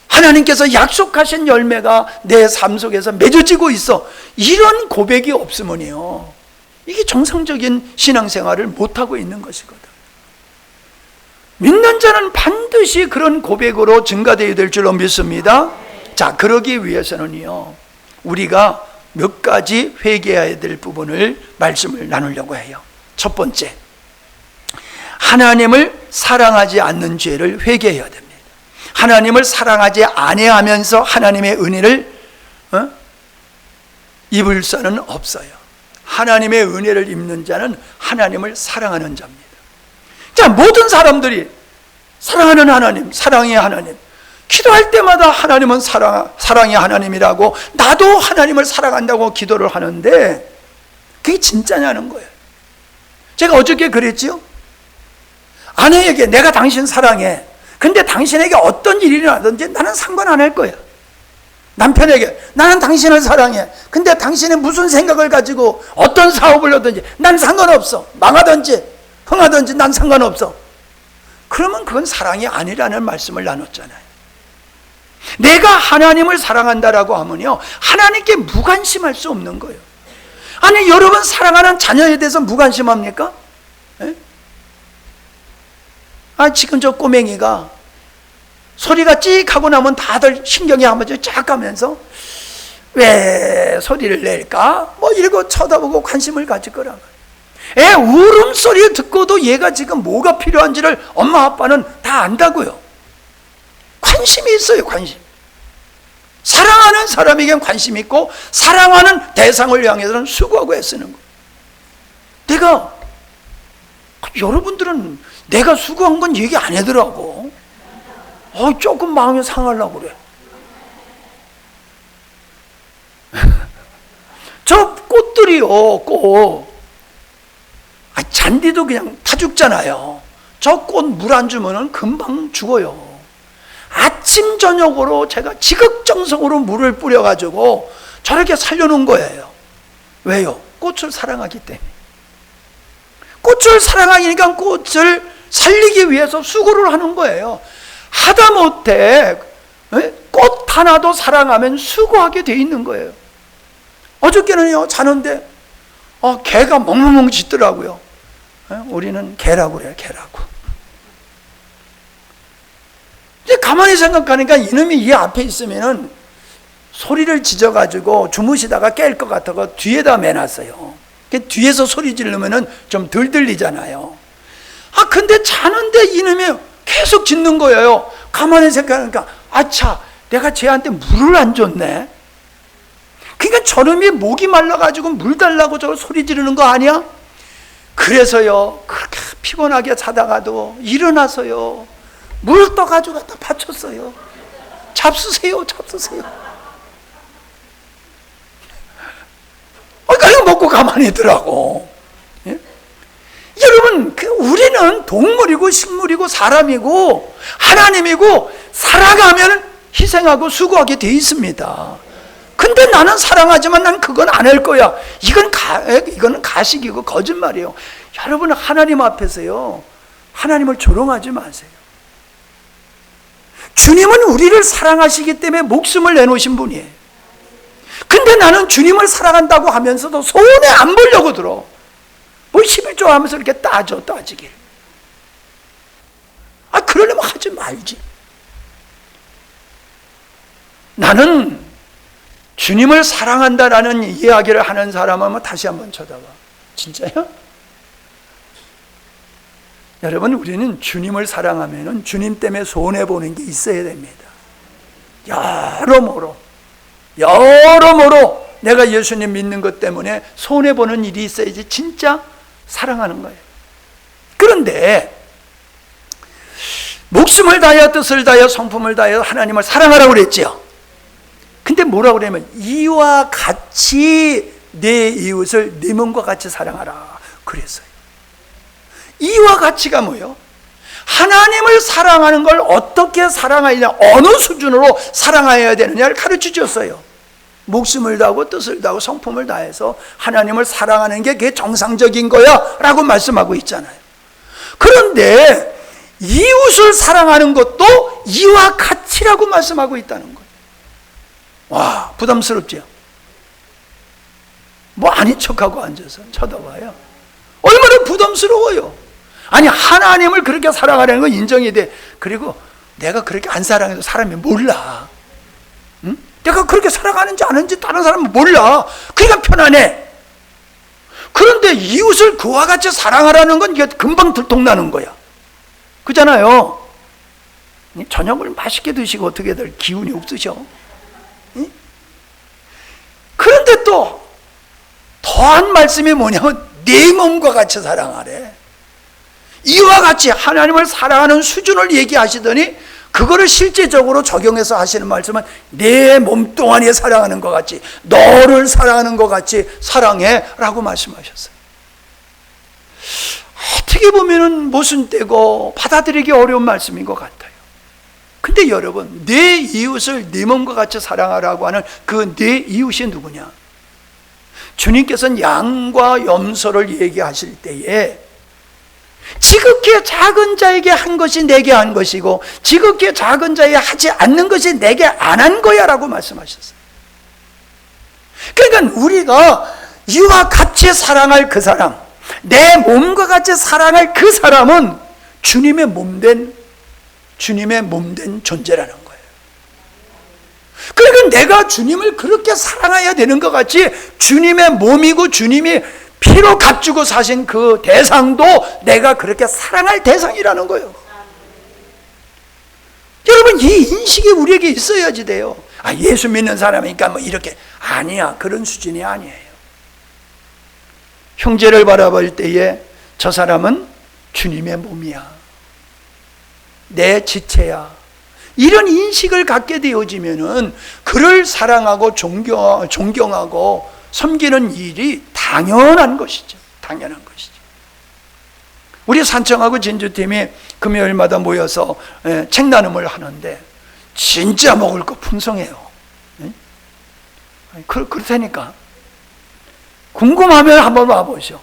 하나님께서 약속하신 열매가 내 삶 속에서 맺어지고 있어, 이런 고백이 없으면요, 이게 정상적인 신앙생활을 못하고 있는 것이거든. 믿는 자는 반드시 그런 고백으로 증가되어야 될 줄로 믿습니다. 자, 그러기 위해서는요, 우리가 몇 가지 회개해야 될 부분을 말씀을 나누려고 해요. 첫 번째, 하나님을 사랑하지 않는 죄를 회개해야 됩니다. 하나님을 사랑하지 아니하면서 하나님의 은혜를 입을 수는 없어요. 하나님의 은혜를 입는 자는 하나님을 사랑하는 자입니다. 자, 모든 사람들이 사랑하는 하나님, 사랑의 하나님, 기도할 때마다 하나님은 사랑의 하나님이라고, 나도 하나님을 사랑한다고 기도를 하는데 그게 진짜냐는 거예요. 제가 어저께 그랬지요? 아내에게 내가 당신 사랑해, 근데 당신에게 어떤 일이 일어나든지 나는 상관 안 할 거야. 남편에게 나는 당신을 사랑해, 근데 당신이 무슨 생각을 가지고 어떤 사업을 하든지 난 상관없어. 망하든지 흥하든지 난 상관없어. 그러면 그건 사랑이 아니라는 말씀을 나눴잖아요. 내가 하나님을 사랑한다라고 하면요, 하나님께 무관심할 수 없는 거예요. 아니, 여러분 사랑하는 자녀에 대해서 무관심합니까? 에? 지금 저 꼬맹이가 소리가 찍 하고 나면 다들 신경이 한 번씩 쫙 가면서 왜 소리를 낼까? 뭐 이러고 쳐다보고 관심을 가질 거란 말이에요. 애 울음소리 듣고도 얘가 지금 뭐가 필요한지를 엄마 아빠는 다 안다고요. 관심이 있어요, 관심. 사랑하는 사람에겐 관심이 있고, 사랑하는 대상을 향해서는 수고하고 애쓰는 거예요. 여러분들은 내가 수고한 건 얘기 안 하더라고. 조금 마음이 상하려고 그래. 저 꽃들이요, 꽃. 잔디도 그냥 타 죽잖아요. 저 꽃 물 안 주면은 금방 죽어요. 아침 저녁으로 제가 지극정성으로 물을 뿌려가지고 저렇게 살려놓은 거예요. 왜요? 꽃을 사랑하기 때문에. 꽃을 사랑하니까 꽃을 살리기 위해서 수고를 하는 거예요. 하다못해 꽃 하나도 사랑하면 수고하게 돼 있는 거예요. 어저께는요, 자는데 개가 멍멍멍 짖더라고요. 우리는 개라고 그래요, 개라고. 이제 가만히 생각하니까 이놈이 이 앞에 있으면은 소리를 짖어가지고 주무시다가 깰 것 같아서 뒤에다 매놨어요. 뒤에서 소리 지르면은 좀 덜 들리잖아요. 근데 자는데 이놈이 계속 짖는 거예요. 가만히 생각하니까, 아차, 내가 쟤한테 물을 안 줬네. 그러니까 저놈이 목이 말라가지고 물 달라고 저걸 소리 지르는 거 아니야? 그래서요, 그렇게 피곤하게 자다가도 일어나서요, 물 떠가지고 갖다 받쳤어요. 잡수세요, 잡수세요. 그냥 먹고 가만히 있더라고. 예? 여러분, 우리는 동물이고 식물이고 사람이고 하나님이고, 살아가면 희생하고 수고하게 돼 있습니다. 근데 나는 사랑하지만 난 그건 안 할 거야. 이거는 가식이고 거짓말이에요. 여러분, 하나님 앞에서요, 하나님을 조롱하지 마세요. 주님은 우리를 사랑하시기 때문에 목숨을 내놓으신 분이에요. 근데 나는 주님을 사랑한다고 하면서도 손해 안 보려고 들어. 뭐 11조 하면서 이렇게 따지길. 그러려면 하지 말지. 나는 주님을 사랑한다라는 이야기를 하는 사람은 다시 한번 쳐다봐. 진짜요? 여러분, 우리는 주님을 사랑하면 주님 때문에 손해보는 게 있어야 됩니다. 여러모로 내가 예수님 믿는 것 때문에 손해보는 일이 있어야지 진짜 사랑하는 거예요. 그런데 목숨을 다하여 뜻을 다하여 성품을 다하여 하나님을 사랑하라고 그랬죠. 근데 뭐라고 그러냐면 이와 같이 내 이웃을 네 몸과 같이 사랑하라 그랬어요. 이와 같이가 뭐예요? 하나님을 사랑하는 걸 어떻게 사랑하느냐, 어느 수준으로 사랑해야 되느냐를 가르쳐 줬어요. 목숨을 다하고 뜻을 다하고 성품을 다해서 하나님을 사랑하는 게 그게 정상적인 거야 라고 말씀하고 있잖아요. 그런데 이웃을 사랑하는 것도 이와 같이라고 말씀하고 있다는 거예요. 와, 부담스럽죠? 뭐 아닌 척하고 앉아서 쳐다봐요. 얼마나 부담스러워요. 아니, 하나님을 그렇게 사랑하려는 건 인정이 돼. 그리고 내가 그렇게 안 사랑해도 사람이 몰라. 응? 내가 그렇게 사랑하는지 아는지 다른 사람은 몰라. 그러니까 편안해. 그런데 이웃을 그와 같이 사랑하라는 건 이게 금방 들통나는 거야. 그잖아요. 저녁을 맛있게 드시고 어떻게들 기운이 없으셔. 응? 그런데 또 더한 말씀이 뭐냐면 내 몸과 같이 사랑하래. 이와 같이 하나님을 사랑하는 수준을 얘기하시더니 그거를 실제적으로 적용해서 하시는 말씀은 내 몸뚱아리에 사랑하는 것 같이, 너를 사랑하는 것 같이 사랑해 라고 말씀하셨어요. 어떻게 보면 모순되고 받아들이기 어려운 말씀인 것 같아요. 근데 여러분, 내 이웃을 내 몸과 같이 사랑하라고 하는 그 내 이웃이 누구냐? 주님께서는 양과 염소를 얘기하실 때에 지극히 작은 자에게 한 것이 내게 한 것이고 지극히 작은 자에게 하지 않는 것이 내게 안 한 거야 라고 말씀하셨어요. 그러니까 우리가 이와 같이 사랑할 그 사람, 내 몸과 같이 사랑할 그 사람은 주님의 몸된 존재라는 거예요. 그러니까 내가 주님을 그렇게 사랑해야 되는 것 같이 주님의 몸이고 주님이 피로 값주고 사신 그 대상도 내가 그렇게 사랑할 대상이라는 거예요. 여러분, 이 인식이 우리에게 있어야지 돼요. 예수 믿는 사람이니까 뭐 이렇게. 아니야, 그런 수준이 아니에요. 형제를 바라볼 때에 저 사람은 주님의 몸이야, 내 지체야, 이런 인식을 갖게 되어지면은 그를 사랑하고 존경하고 섬기는 일이 당연한 것이죠. 당연한 것이죠. 우리 산청하고 진주팀이 금요일마다 모여서 책 나눔을 하는데 진짜 먹을 거 풍성해요. 그렇다니까. 궁금하면 한번 와보시오.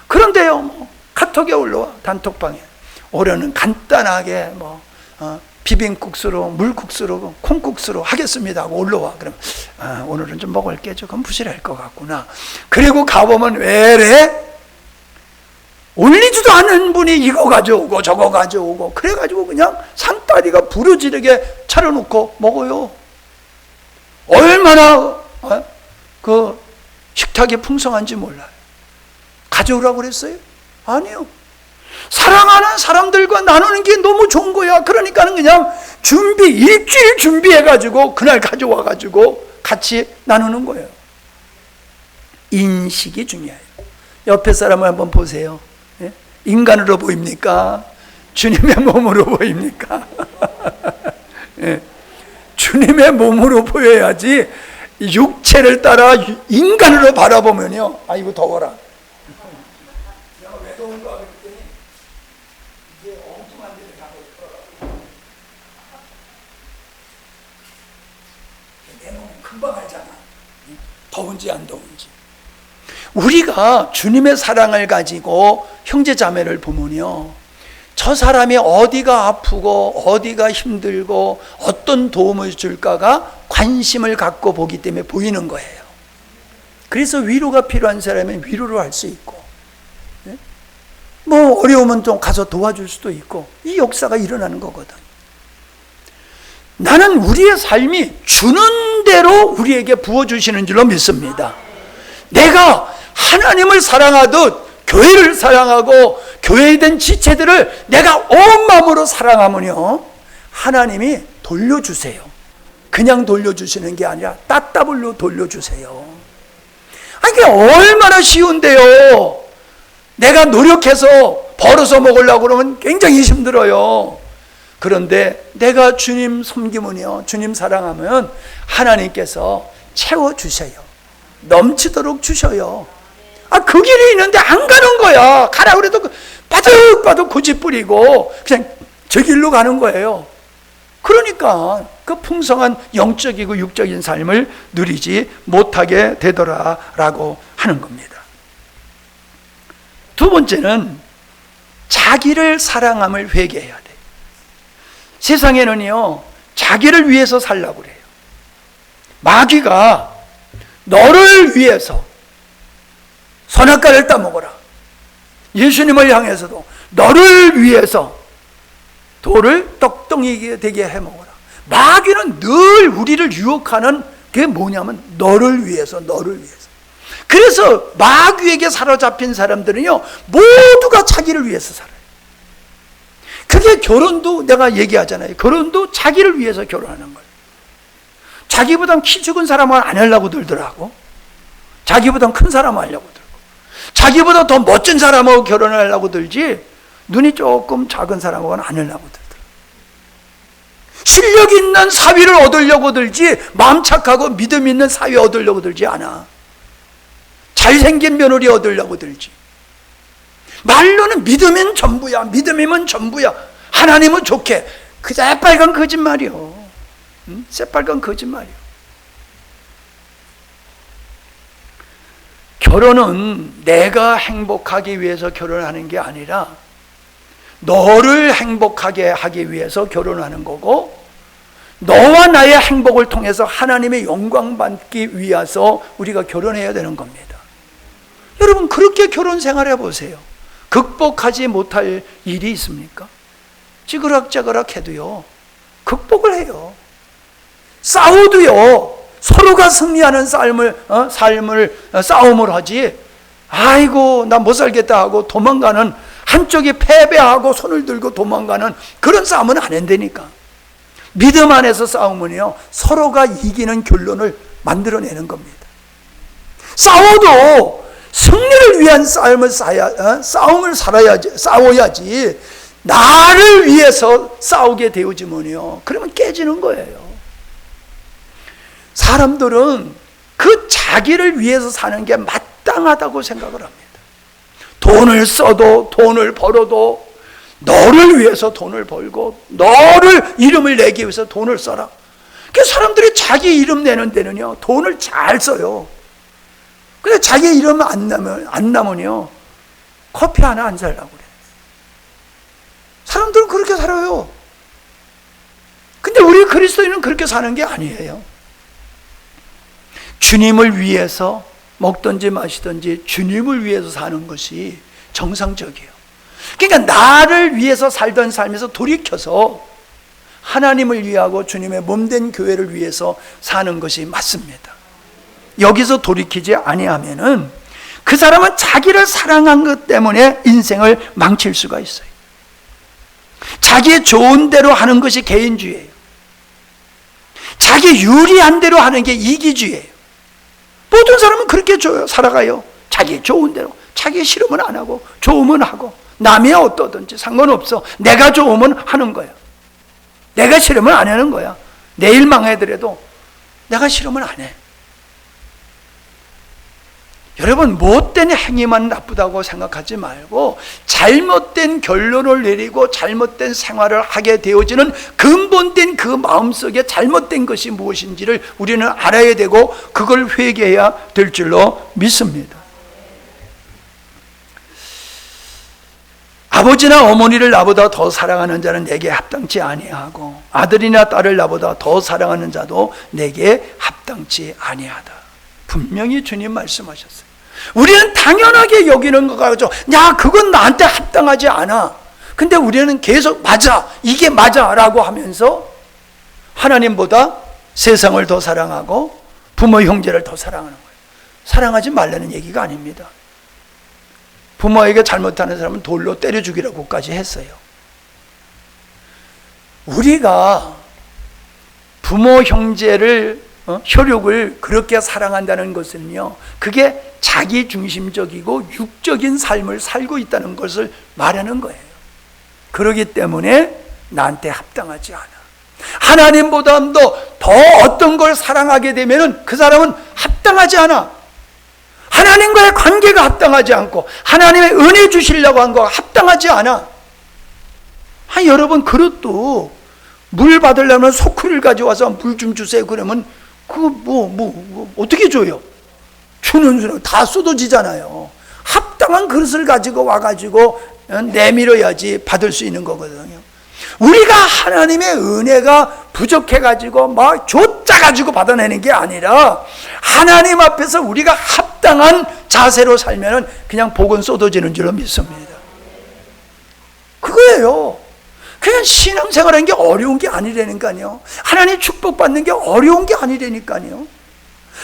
그런데요, 뭐 카톡에 올라와, 단톡방에. 올해는 간단하게 비빔국수로, 물국수로, 콩국수로 하겠습니다 하고 올라와. 그럼 오늘은 좀 먹을 게 조금 부실할 것 같구나. 그리고 가보면 왜래? 올리지도 않은 분이 이거 가져오고 저거 가져오고 그래가지고 그냥 상다리가 부러지게 차려놓고 먹어요. 얼마나 그 식탁이 풍성한지 몰라요. 가져오라고 그랬어요? 아니요. 사랑하는 사람들과 나누는 게 너무 좋은 거야. 그러니까는 그냥 일주일 준비해가지고 그날 가져와가지고 같이 나누는 거예요. 인식이 중요해요. 옆에 사람을 한번 보세요. 인간으로 보입니까? 주님의 몸으로 보입니까? 주님의 몸으로 보여야지 육체를 따라 인간으로 바라보면요, 아이고 더워라. 내가 왜 더운가 그랬더니 이제 엉뚱한 데를 가고 있더라. 금방 알잖아. 더운지 안 더운지. 우리가 주님의 사랑을 가지고 형제 자매를 보면요, 저 사람이 어디가 아프고 어디가 힘들고 어떤 도움을 줄까가 관심을 갖고 보기 때문에 보이는 거예요. 그래서 위로가 필요한 사람은 위로를 할 수 있고, 뭐 어려우면 좀 가서 도와줄 수도 있고, 이 역사가 일어나는 거거든. 나는 우리의 삶이 주는 대로 우리에게 부어주시는 줄로 믿습니다. 내가 하나님을 사랑하듯 교회를 사랑하고 교회에 된 지체들을 내가 온 마음으로 사랑하면요, 하나님이 돌려주세요. 그냥 돌려주시는 게 아니라 따따블로 돌려주세요. 아니, 이게 얼마나 쉬운데요. 내가 노력해서 벌어서 먹으려고 그러면 굉장히 힘들어요. 그런데 내가 주님 섬기면요, 주님 사랑하면 하나님께서 채워주셔요. 넘치도록 주셔요. 그 길이 있는데 안 가는 거야. 가라 그래도 바득바득 고집 부리고 그냥 저 길로 가는 거예요. 그러니까 그 풍성한 영적이고 육적인 삶을 누리지 못하게 되더라라고 하는 겁니다. 두 번째는 자기를 사랑함을 회개해야 돼요. 세상에는요, 자기를 위해서 살라고 그래요. 마귀가 너를 위해서 선악과를 따먹어라. 예수님을 향해서도 너를 위해서 돌을 떡덩이게 되게 해먹어라. 마귀는 늘 우리를 유혹하는 게 뭐냐면 너를 위해서, 너를 위해서. 그래서 마귀에게 사로잡힌 사람들은요, 모두가 자기를 위해서 살아요. 그게 결혼도 내가 얘기하잖아요. 결혼도 자기를 위해서 결혼하는 거예요. 자기보다 키 작은 사람을 안 하려고 들더라고. 자기보다 큰 사람 하려고 들고, 자기보다 더 멋진 사람하고 결혼을 하려고 들지, 눈이 조금 작은 사람하고는 안 하려고 들더라고. 실력 있는 사위를 얻으려고 들지, 마음 착하고 믿음 있는 사위 얻으려고 들지 않아. 잘생긴 며느리 얻으려고 들지. 말로는 믿으면 전부야, 믿음이면 전부야, 하나님은 좋게. 그 새빨간 거짓말이요. 새빨간 거짓말이요. 결혼은 내가 행복하기 위해서 결혼하는 게 아니라 너를 행복하게 하기 위해서 결혼하는 거고, 너와 나의 행복을 통해서 하나님의 영광 받기 위해서 우리가 결혼해야 되는 겁니다. 여러분, 그렇게 결혼 생활 해보세요. 극복하지 못할 일이 있습니까? 찌그락짜그락 해도요, 극복을 해요. 싸워도요, 서로가 승리하는 싸움을 하지, 아이고 나 못 살겠다 하고 도망가는, 한쪽이 패배하고 손을 들고 도망가는 그런 싸움은 안 한다니까. 믿음 안에서 싸우면요, 서로가 이기는 결론을 만들어내는 겁니다. 싸워도 승리를 위한 싸움을 싸워야지, 나를 위해서 싸우게 되어지면요, 그러면 깨지는 거예요. 사람들은 그 자기를 위해서 사는 게 마땅하다고 생각을 합니다. 돈을 써도, 돈을 벌어도 너를 위해서 돈을 벌고, 너를 이름을 내기 위해서 돈을 써라. 그 사람들이 자기 이름 내는 데는요, 돈을 잘 써요. 근데 자기 이름 안 나면요, 커피 하나 안 살라고 그래. 사람들은 그렇게 살아요. 근데 우리 그리스도인은 그렇게 사는 게 아니에요. 주님을 위해서 먹든지 마시든지 주님을 위해서 사는 것이 정상적이에요. 그러니까 나를 위해서 살던 삶에서 돌이켜서 하나님을 위하고 주님의 몸된 교회를 위해서 사는 것이 맞습니다. 여기서 돌이키지 아니하면은 그 사람은 자기를 사랑한 것 때문에 인생을 망칠 수가 있어요. 자기의 좋은 대로 하는 것이 개인주의예요. 자기 유리한 대로 하는 게 이기주의예요. 모든 사람은 그렇게 살아가요. 자기 좋은 대로. 자기 싫으면 안 하고 좋으면 하고, 남이 어떠든지 상관없어. 내가 좋으면 하는 거야. 내가 싫으면 안 하는 거야. 내일 망하더라도 내가 싫으면 안 해. 여러분, 못된 행위만 나쁘다고 생각하지 말고 잘못된 결론을 내리고 잘못된 생활을 하게 되어지는 근본된 그 마음속에 잘못된 것이 무엇인지를 우리는 알아야 되고 그걸 회개해야 될 줄로 믿습니다. 아버지나 어머니를 나보다 더 사랑하는 자는 내게 합당치 아니하고 아들이나 딸을 나보다 더 사랑하는 자도 내게 합당치 아니하다. 분명히 주님 말씀하셨어요. 우리는 당연하게 여기는 거 가지고 야, 그건 나한테 합당하지 않아. 근데 우리는 계속 맞아, 이게 맞아 라고 하면서 하나님보다 세상을 더 사랑하고 부모 형제를 더 사랑하는 거예요. 사랑하지 말라는 얘기가 아닙니다. 부모에게 잘못하는 사람은 돌로 때려 죽이라고까지 했어요. 우리가 부모 형제를 혈육을 그렇게 사랑한다는 것은요, 그게 자기중심적이고 육적인 삶을 살고 있다는 것을 말하는 거예요. 그렇기 때문에 나한테 합당하지 않아. 하나님보다도 더 어떤 걸 사랑하게 되면 그 사람은 합당하지 않아. 하나님과의 관계가 합당하지 않고 하나님의 은혜 주시려고 한 거가 합당하지 않아. 여러분, 그릇도 물 받으려면 소쿠리를 가져와서 물 좀 주세요 그러면 그거 어떻게 줘요? 주는 수는 다 쏟아지잖아요. 합당한 그릇을 가지고 와가지고 내밀어야지 받을 수 있는 거거든요. 우리가 하나님의 은혜가 부족해가지고 막 쫓아가지고 받아내는 게 아니라 하나님 앞에서 우리가 합당한 자세로 살면 그냥 복은 쏟아지는 줄로 믿습니다. 그거예요. 그냥 신앙생활하는 게 어려운 게 아니라니까요. 하나님 축복받는 게 어려운 게 아니라니까요.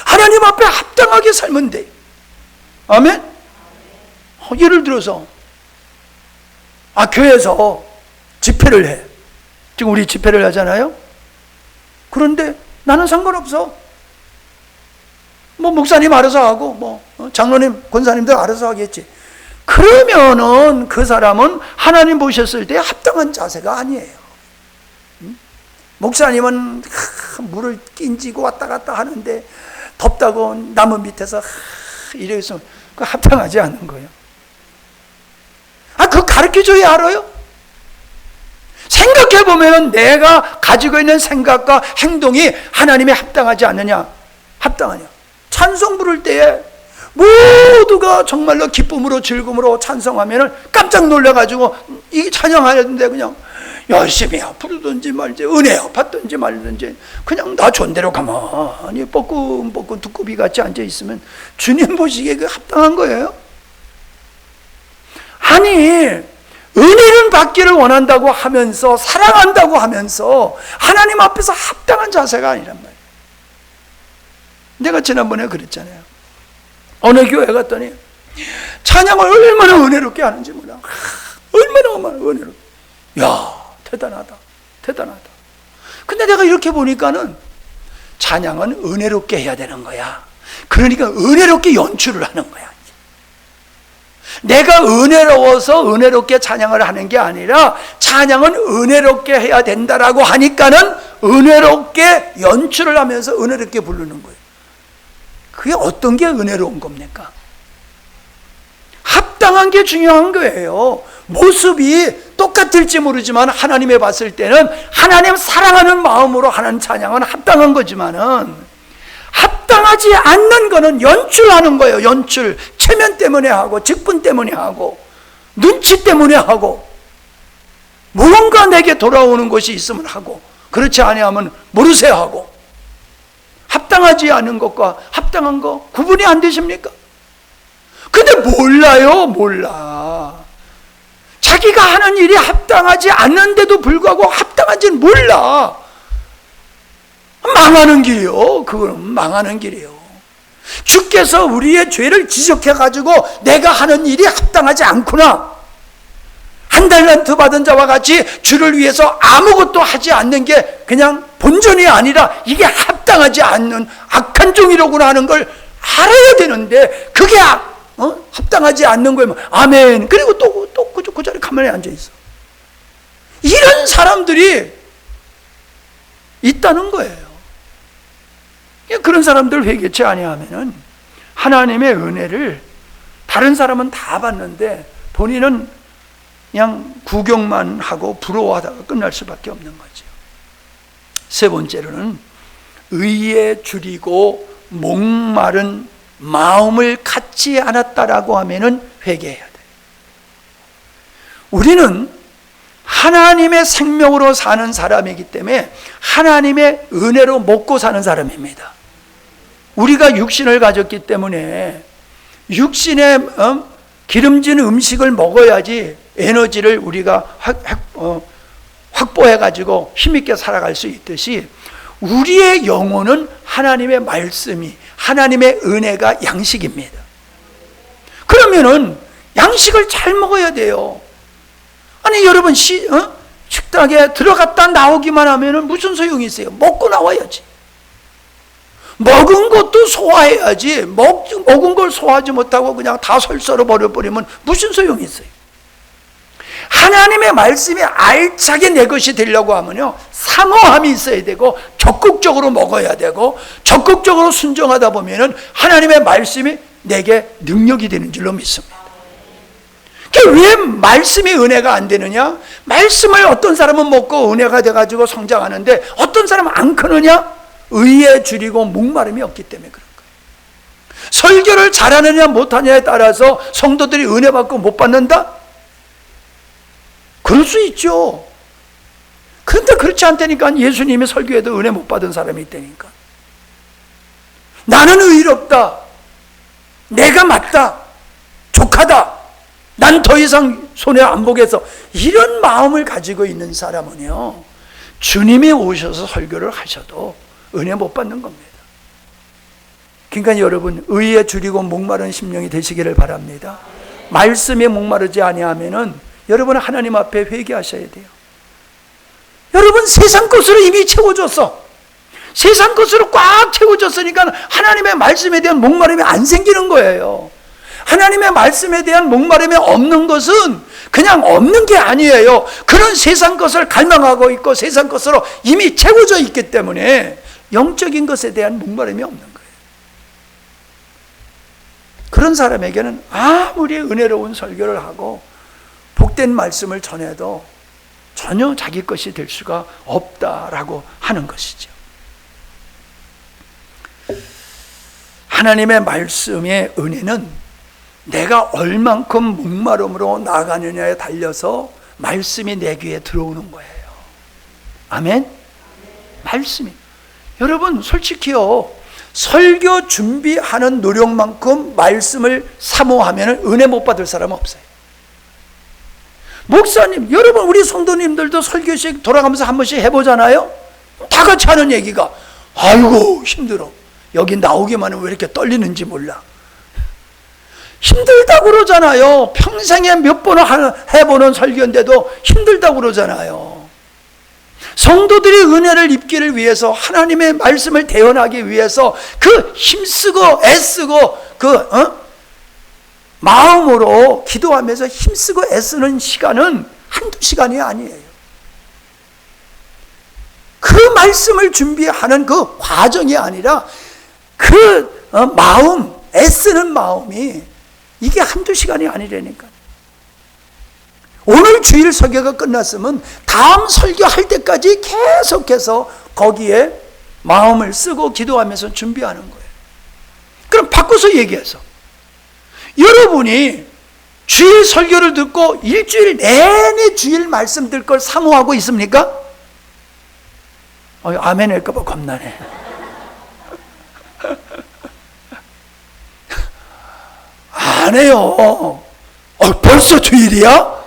하나님 앞에 합당하게 살면 돼. 아멘? 예를 들어서 교회에서 집회를 해. 지금 우리 집회를 하잖아요. 그런데 나는 상관없어. 목사님 알아서 하고 장로님, 권사님들 알아서 하겠지. 그러면은 그 사람은 하나님 보셨을 때 합당한 자세가 아니에요. 목사님은 물을 끼ଞ୍지고 왔다 갔다 하는데 덥다고 나무 밑에서 이래 있으면 그거 합당하지 않는 거예요. 그거 가르쳐줘야 알아요? 생각해보면 내가 가지고 있는 생각과 행동이 하나님에 합당하지 않느냐? 합당하냐? 찬송 부를 때에 모두가 정말로 기쁨으로 즐거움으로 찬송하면 깜짝 놀라가지고 이 찬양하는데 그냥 열심히 부르든지 말지 은혜 받든지 말든지 그냥 나 존대로 가만히 뻐끔뻐끔 두꺼비 같이 앉아있으면 주님 보시기에 그 합당한 거예요? 아니, 은혜를 받기를 원한다고 하면서 사랑한다고 하면서 하나님 앞에서 합당한 자세가 아니란 말이에요. 내가 지난번에 그랬잖아요. 어느 교회 갔더니 찬양을 얼마나 은혜롭게 하는지 몰라. 얼마나 은혜롭게. 야, 대단하다. 대단하다. 근데 내가 이렇게 보니까는 찬양은 은혜롭게 해야 되는 거야. 그러니까 은혜롭게 연출을 하는 거야. 내가 은혜로워서 은혜롭게 찬양을 하는 게 아니라 찬양은 은혜롭게 해야 된다라고 하니까는 은혜롭게 연출을 하면서 은혜롭게 부르는 거예요. 그게 어떤 게 은혜로운 겁니까? 합당한 게 중요한 거예요. 모습이 똑같을지 모르지만 하나님에 봤을 때는 하나님 사랑하는 마음으로 하는 찬양은 합당한 거지만은 합당하지 않는 거는 연출하는 거예요. 연출. 체면 때문에 하고 직분 때문에 하고 눈치 때문에 하고 무언가 내게 돌아오는 것이 있으면 하고 그렇지 아니하면 모르세요 하고 합당하지 않은 것과 합당한 거 구분이 안 되십니까? 근데 몰라요. 몰라. 자기가 하는 일이 합당하지 않는데도 불구하고 합당한지는 몰라. 망하는 길이요. 그거는 망하는 길이에요. 주께서 우리의 죄를 지적해가지고 내가 하는 일이 합당하지 않구나. 한 달란트 받은 자와 같이 주를 위해서 아무것도 하지 않는 게 그냥 본전이 아니라 이게 합당하지 않는 악한 종이로구나 하는 걸 알아야 되는데 그게 합당하지 않는 거예요. 아멘. 그리고 또 그 자리에 가만히 앉아있어. 이런 사람들이 있다는 거예요. 그런 사람들 회개치 아니하면은 하나님의 은혜를 다른 사람은 다 받는데 본인은 그냥 구경만 하고 부러워하다가 끝날 수밖에 없는 거죠. 세 번째로는 의에 줄이고 목마른 마음을 갖지 않았다라고 하면은 회개해야 돼요. 우리는 하나님의 생명으로 사는 사람이기 때문에 하나님의 은혜로 먹고 사는 사람입니다. 우리가 육신을 가졌기 때문에 육신의 기름진 음식을 먹어야지 에너지를 우리가 확보해가지고 힘있게 살아갈 수 있듯이 우리의 영혼은 하나님의 말씀이, 하나님의 은혜가 양식입니다. 그러면은 양식을 잘 먹어야 돼요. 아니 여러분 식당에 들어갔다 나오기만 하면은 무슨 소용이 있어요? 먹고 나와야지. 먹은 것도 소화해야지. 먹은 걸 소화하지 못하고 그냥 다 설설어 버려버리면 무슨 소용이 있어요? 하나님의 말씀이 알차게 내 것이 되려고 하면요, 사모함이 있어야 되고 적극적으로 먹어야 되고 적극적으로 순종하다 보면은 하나님의 말씀이 내게 능력이 되는 줄로 믿습니다. 왜 말씀이 은혜가 안 되느냐? 말씀을 어떤 사람은 먹고 은혜가 돼가지고 성장하는데 어떤 사람은 안 크느냐? 의에 줄이고 목마름이 없기 때문에 그런 거예요. 설교를 잘하느냐 못하느냐에 따라서 성도들이 은혜 받고 못 받는다? 그럴 수 있죠. 그런데 그렇지 않다니까. 예수님이 설교에도 은혜 못 받은 사람이 있다니까. 나는 의롭다, 내가 맞다, 족하다, 난 더 이상 손해 안 보겠어, 이런 마음을 가지고 있는 사람은요, 주님이 오셔서 설교를 하셔도 은혜 못 받는 겁니다. 그러니까 여러분, 의에 줄이고 목마른 심령이 되시기를 바랍니다. 말씀에 목마르지 아니하면은 여러분 하나님 앞에 회개하셔야 돼요. 여러분 세상 것으로 이미 채워졌어. 세상 것으로 꽉 채워졌으니까 하나님의 말씀에 대한 목마름이 안 생기는 거예요. 하나님의 말씀에 대한 목마름이 없는 것은 그냥 없는 게 아니에요. 그런 세상 것을 갈망하고 있고 세상 것으로 이미 채워져 있기 때문에 영적인 것에 대한 목마름이 없는 거예요. 그런 사람에게는 아무리 은혜로운 설교를 하고 복된 말씀을 전해도 전혀 자기 것이 될 수가 없다라고 하는 것이죠. 하나님의 말씀의 은혜는 내가 얼만큼 목마름으로 나아가느냐에 달려서 말씀이 내 귀에 들어오는 거예요. 아멘? 말씀이. 여러분 솔직히요, 설교 준비하는 노력만큼 말씀을 사모하면 은혜 못 받을 사람은 없어요. 목사님, 여러분 우리 성도님들도 설교식 돌아가면서 한 번씩 해보잖아요. 다 같이 하는 얘기가 아이고 힘들어. 여기 나오기만 하면 왜 이렇게 떨리는지 몰라. 힘들다고 그러잖아요. 평생에 몇 번을 해보는 설교인데도 힘들다고 그러잖아요. 성도들이 은혜를 입기를 위해서, 하나님의 말씀을 대언하기 위해서 그 힘쓰고 애쓰고 마음으로 기도하면서 힘쓰고 애쓰는 시간은 한두 시간이 아니에요. 그 말씀을 준비하는 그 과정이 아니라 그 마음, 애쓰는 마음이 이게 한두 시간이 아니라니까. 오늘 주일 설교가 끝났으면 다음 설교할 때까지 계속해서 거기에 마음을 쓰고 기도하면서 준비하는 거예요. 그럼 바꿔서 얘기해서 여러분이 주일 설교를 듣고 일주일 내내 주일 말씀 들 걸 사모하고 있습니까? 아멘 할까봐 겁나네. 안 해요. 벌써 주일이야?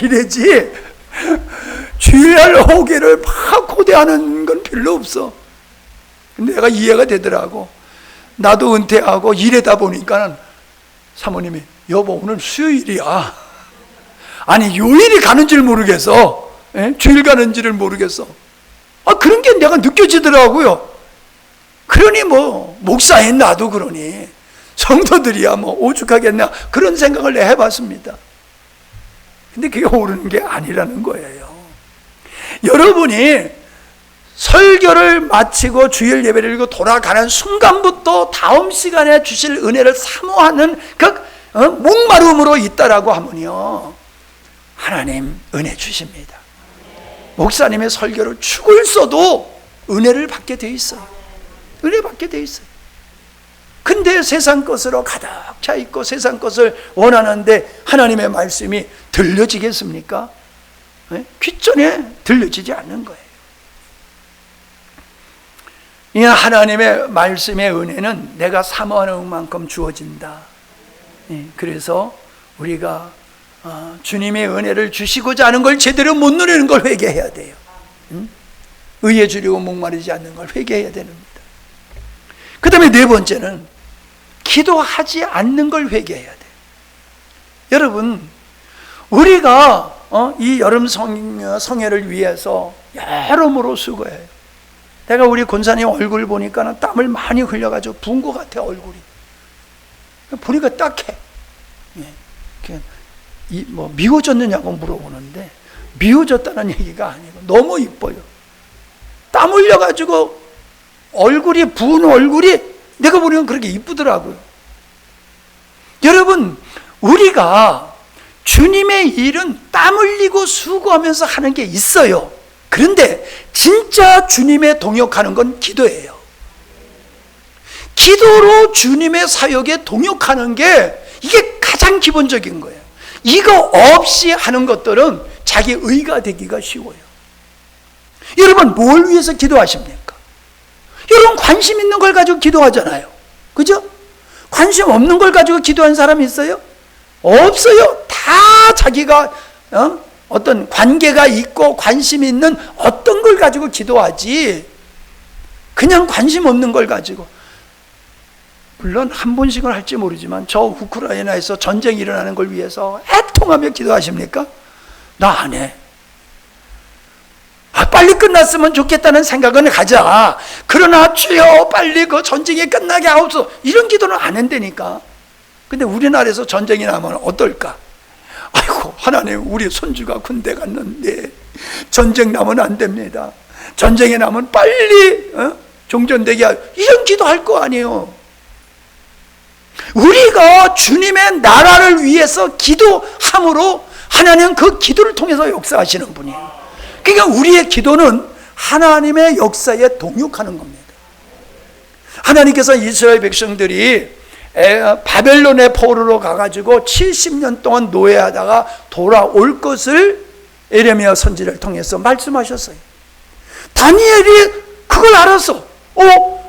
이래지. 주일날 호계를 막 고대하는 건 별로 없어. 근데 내가 이해가 되더라고. 나도 은퇴하고 일하다 보니까 사모님이 여보 오늘 수요일이야. 아니 요일이 가는 줄 모르겠어. 주일 가는 줄을 모르겠어. 그런 게 내가 느껴지더라고요. 그러니 뭐 목사인 나도 그러니 성도들이야 뭐 오죽하겠나 그런 생각을 내가 해봤습니다. 근데 그게 옳은 게 아니라는 거예요. 여러분이 설교를 마치고 주일 예배를 드리고 돌아가는 순간부터 다음 시간에 주실 은혜를 사모하는 그 목마름으로 있다라고 하면요, 하나님 은혜 주십니다. 목사님의 설교를 죽을 써도 은혜를 받게 돼 있어요. 은혜 받게 돼 있어요. 근데 세상 것으로 가득 차 있고 세상 것을 원하는데 하나님의 말씀이 들려지겠습니까? 귓전에 들려지지 않는 거예요. 이 하나님의 말씀의 은혜는 내가 사모하는 만큼 주어진다. 그래서 우리가 주님의 은혜를 주시고자 하는 걸 제대로 못 누리는 걸 회개해야 돼요. 의에 주려고 목마르지 않는 걸 회개해야 됩니다. 그 다음에 네 번째는 기도하지 않는 걸 회개해야 돼요. 여러분, 우리가 이 여름 성회를 위해서 여러모로 수고해요. 내가 우리 권사님 얼굴 보니까 땀을 많이 흘려가지고 부은 것 같아, 얼굴이. 보니까 딱해. 미워졌느냐고 물어보는데, 미워졌다는 얘기가 아니고 너무 이뻐요. 땀 흘려가지고 얼굴이, 부은 얼굴이 내가 보니까 그렇게 이쁘더라고요. 여러분, 우리가 주님의 일은 땀 흘리고 수고하면서 하는 게 있어요. 그런데 진짜 주님의 동역하는 건 기도예요. 기도로 주님의 사역에 동역하는 게 이게 가장 기본적인 거예요. 이거 없이 하는 것들은 자기 의가 되기가 쉬워요. 여러분, 뭘 위해서 기도하십니까? 여러분, 관심 있는 걸 가지고 기도하잖아요. 그죠? 관심 없는 걸 가지고 기도한 사람이 있어요? 없어요. 다 자기가 어떤 관계가 있고 관심 있는 어떤 걸 가지고 기도하지, 그냥 관심 없는 걸 가지고. 물론 한 번씩은 할지 모르지만 저 우크라이나에서 전쟁이 일어나는 걸 위해서 애통하며 기도하십니까? 나 안 해. 빨리 끝났으면 좋겠다는 생각은 가자. 그러나 주여 빨리 그 전쟁이 끝나게 하옵소서, 이런 기도는 안 한다니까. 근데 우리나라에서 전쟁이 나면 어떨까? 아이고 하나님, 우리 손주가 군대 갔는데 전쟁 나면 안 됩니다. 전쟁이 나면 빨리 종전되게 하여, 이런 기도할 거 아니에요. 우리가 주님의 나라를 위해서 기도함으로 하나님은 그 기도를 통해서 역사하시는 분이에요. 그러니까 우리의 기도는 하나님의 역사에 동역하는 겁니다. 하나님께서 이스라엘 백성들이 바벨론의 포로로 가가지고 70년 동안 노예하다가 돌아올 것을 에레미야 선지를 통해서 말씀하셨어요. 다니엘이 그걸 알았어.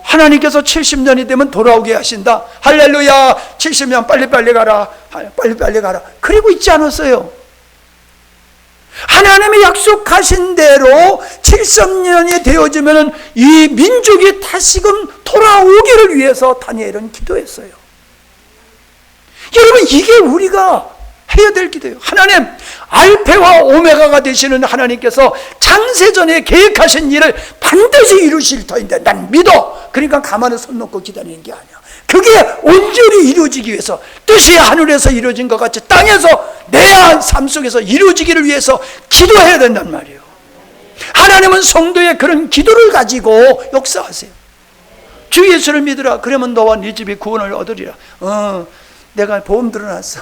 하나님께서 70년이 되면 돌아오게 하신다. 할렐루야, 70년 빨리빨리 가라, 빨리빨리 가라. 그리고 있지 않았어요. 하나님이 약속하신 대로 70년이 되어지면 이 민족이 다시금 돌아오기를 위해서 다니엘은 기도했어요. 여러분, 이게 우리가 해야 될 기도예요. 하나님, 알페와 오메가가 되시는 하나님께서 창세전에 계획하신 일을 반드시 이루실 터인데 난 믿어. 그러니까 가만히 손 놓고 기다리는 게 아니야. 그게 온전히 이루어지기 위해서, 뜻이 하늘에서 이루어진 것 같이 땅에서 내 삶 속에서 이루어지기를 위해서 기도해야 된단 말이에요. 하나님은 성도의 그런 기도를 가지고 역사하세요. 주 예수를 믿으라, 그러면 너와 네 집이 구원을 얻으리라. 내가 보험 들어놨어.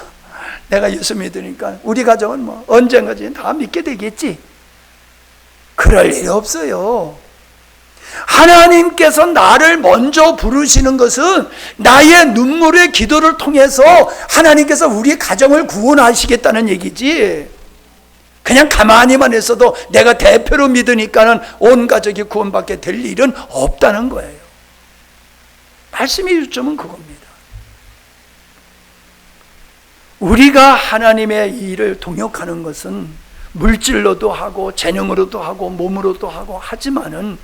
내가 예수 믿으니까 우리 가정은 뭐 언젠가지 다 믿게 되겠지. 그럴 일이 없어요. 하나님께서 나를 먼저 부르시는 것은 나의 눈물의 기도를 통해서 하나님께서 우리 가정을 구원하시겠다는 얘기지, 그냥 가만히만 있어도 내가 대표로 믿으니까는 온 가족이 구원받게 될 일은 없다는 거예요. 말씀의 요점은 그겁니다. 우리가 하나님의 일을 동역하는 것은 물질로도 하고 재능으로도 하고 몸으로도 하고 하지만은,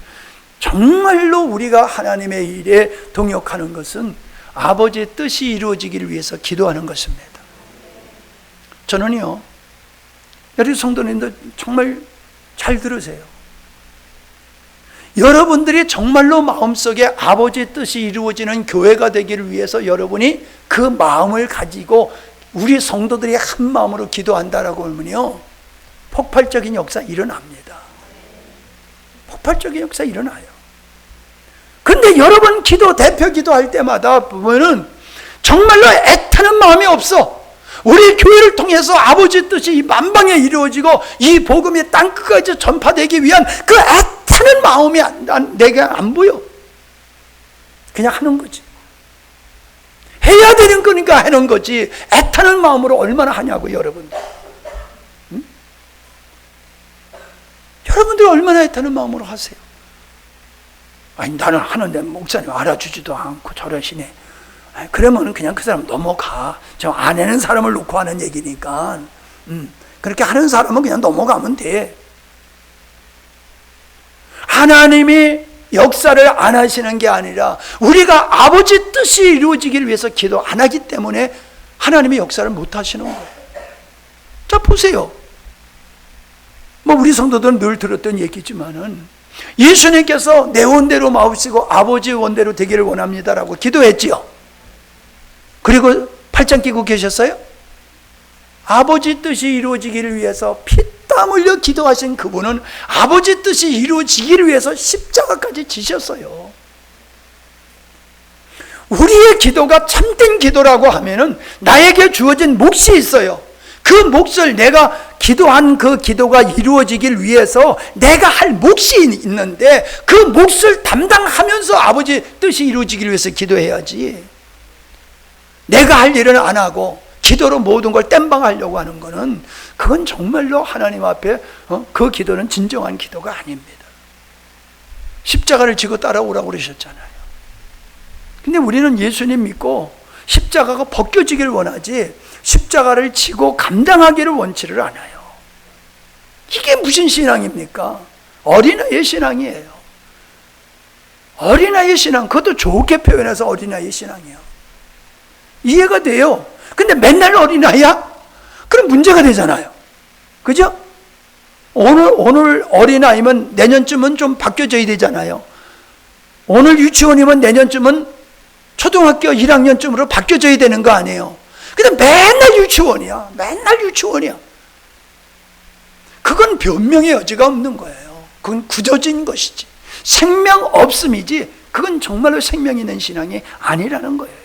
정말로 우리가 하나님의 일에 동역하는 것은 아버지의 뜻이 이루어지기를 위해서 기도하는 것입니다. 저는요, 여러분 성도님들 정말 잘 들으세요. 여러분들이 정말로 마음속에 아버지의 뜻이 이루어지는 교회가 되기를 위해서 여러분이 그 마음을 가지고 우리 성도들이 한 마음으로 기도한다라고 하면요, 폭발적인 역사 일어납니다. 폭발적인 역사 일어나요. 근데 여러분 대표 기도할 때마다 보면은 정말로 애타는 마음이 없어. 우리 교회를 통해서 아버지 뜻이 이 만방에 이루어지고 이 복음이 땅끝까지 전파되기 위한 그 애타는 마음이 내게 안 보여. 그냥 하는 거지. 해야 되는 거니까 하는 거지. 애타는 마음으로 얼마나 하냐고, 여러분. 응? 여러분들 얼마나 애타는 마음으로 하세요? 아니, 나는 하는데 목사님 알아주지도 않고 저러시네. 아니, 그러면 그냥 그 사람 넘어가. 저 아내는 사람을 놓고 하는 얘기니까. 그렇게 하는 사람은 그냥 넘어가면 돼. 하나님이 역사를 안 하시는 게 아니라 우리가 아버지 뜻이 이루어지기를 위해서 기도 안 하기 때문에 하나님이 역사를 못 하시는 거예요. 자, 보세요. 뭐 우리 성도들은 늘 들었던 얘기지만은 예수님께서 내 원대로 마옵시고 아버지 원대로 되기를 원합니다라고 기도했지요. 그리고 팔짱 끼고 계셨어요? 아버지 뜻이 이루어지기를 위해서 피땀 흘려 기도하신 그분은 아버지 뜻이 이루어지기를 위해서 십자가까지 지셨어요. 우리의 기도가 참된 기도라고 하면은 나에게 주어진 몫이 있어요. 그 몫을 내가 기도한 그 기도가 이루어지길 위해서 내가 할 몫이 있는데 그 몫을 담당하면서 아버지 뜻이 이루어지기를 위해서 기도해야지. 내가 할 일은 안 하고 기도로 모든 걸 땜방하려고 하는 거는 그건 정말로 하나님 앞에 그 기도는 진정한 기도가 아닙니다. 십자가를 지고 따라오라고 그러셨잖아요. 근데 우리는 예수님 믿고 십자가가 벗겨지기를 원하지 십자가를 지고 감당하기를 원치를 않아요. 이게 무슨 신앙입니까? 어린아이의 신앙이에요. 어린아이의 신앙, 그것도 좋게 표현해서 어린아이의 신앙이에요. 이해가 돼요. 근데 맨날 어린아이야? 그럼 문제가 되잖아요. 그죠? 오늘 어린아이면 내년쯤은 좀 바뀌어져야 되잖아요. 오늘 유치원이면 내년쯤은 초등학교 1학년쯤으로 바뀌어져야 되는 거 아니에요. 근데 맨날 유치원이야. 맨날 유치원이야. 그건 변명의 여지가 없는 거예요. 그건 굳어진 것이지. 생명 없음이지 그건 정말로 생명 있는 신앙이 아니라는 거예요.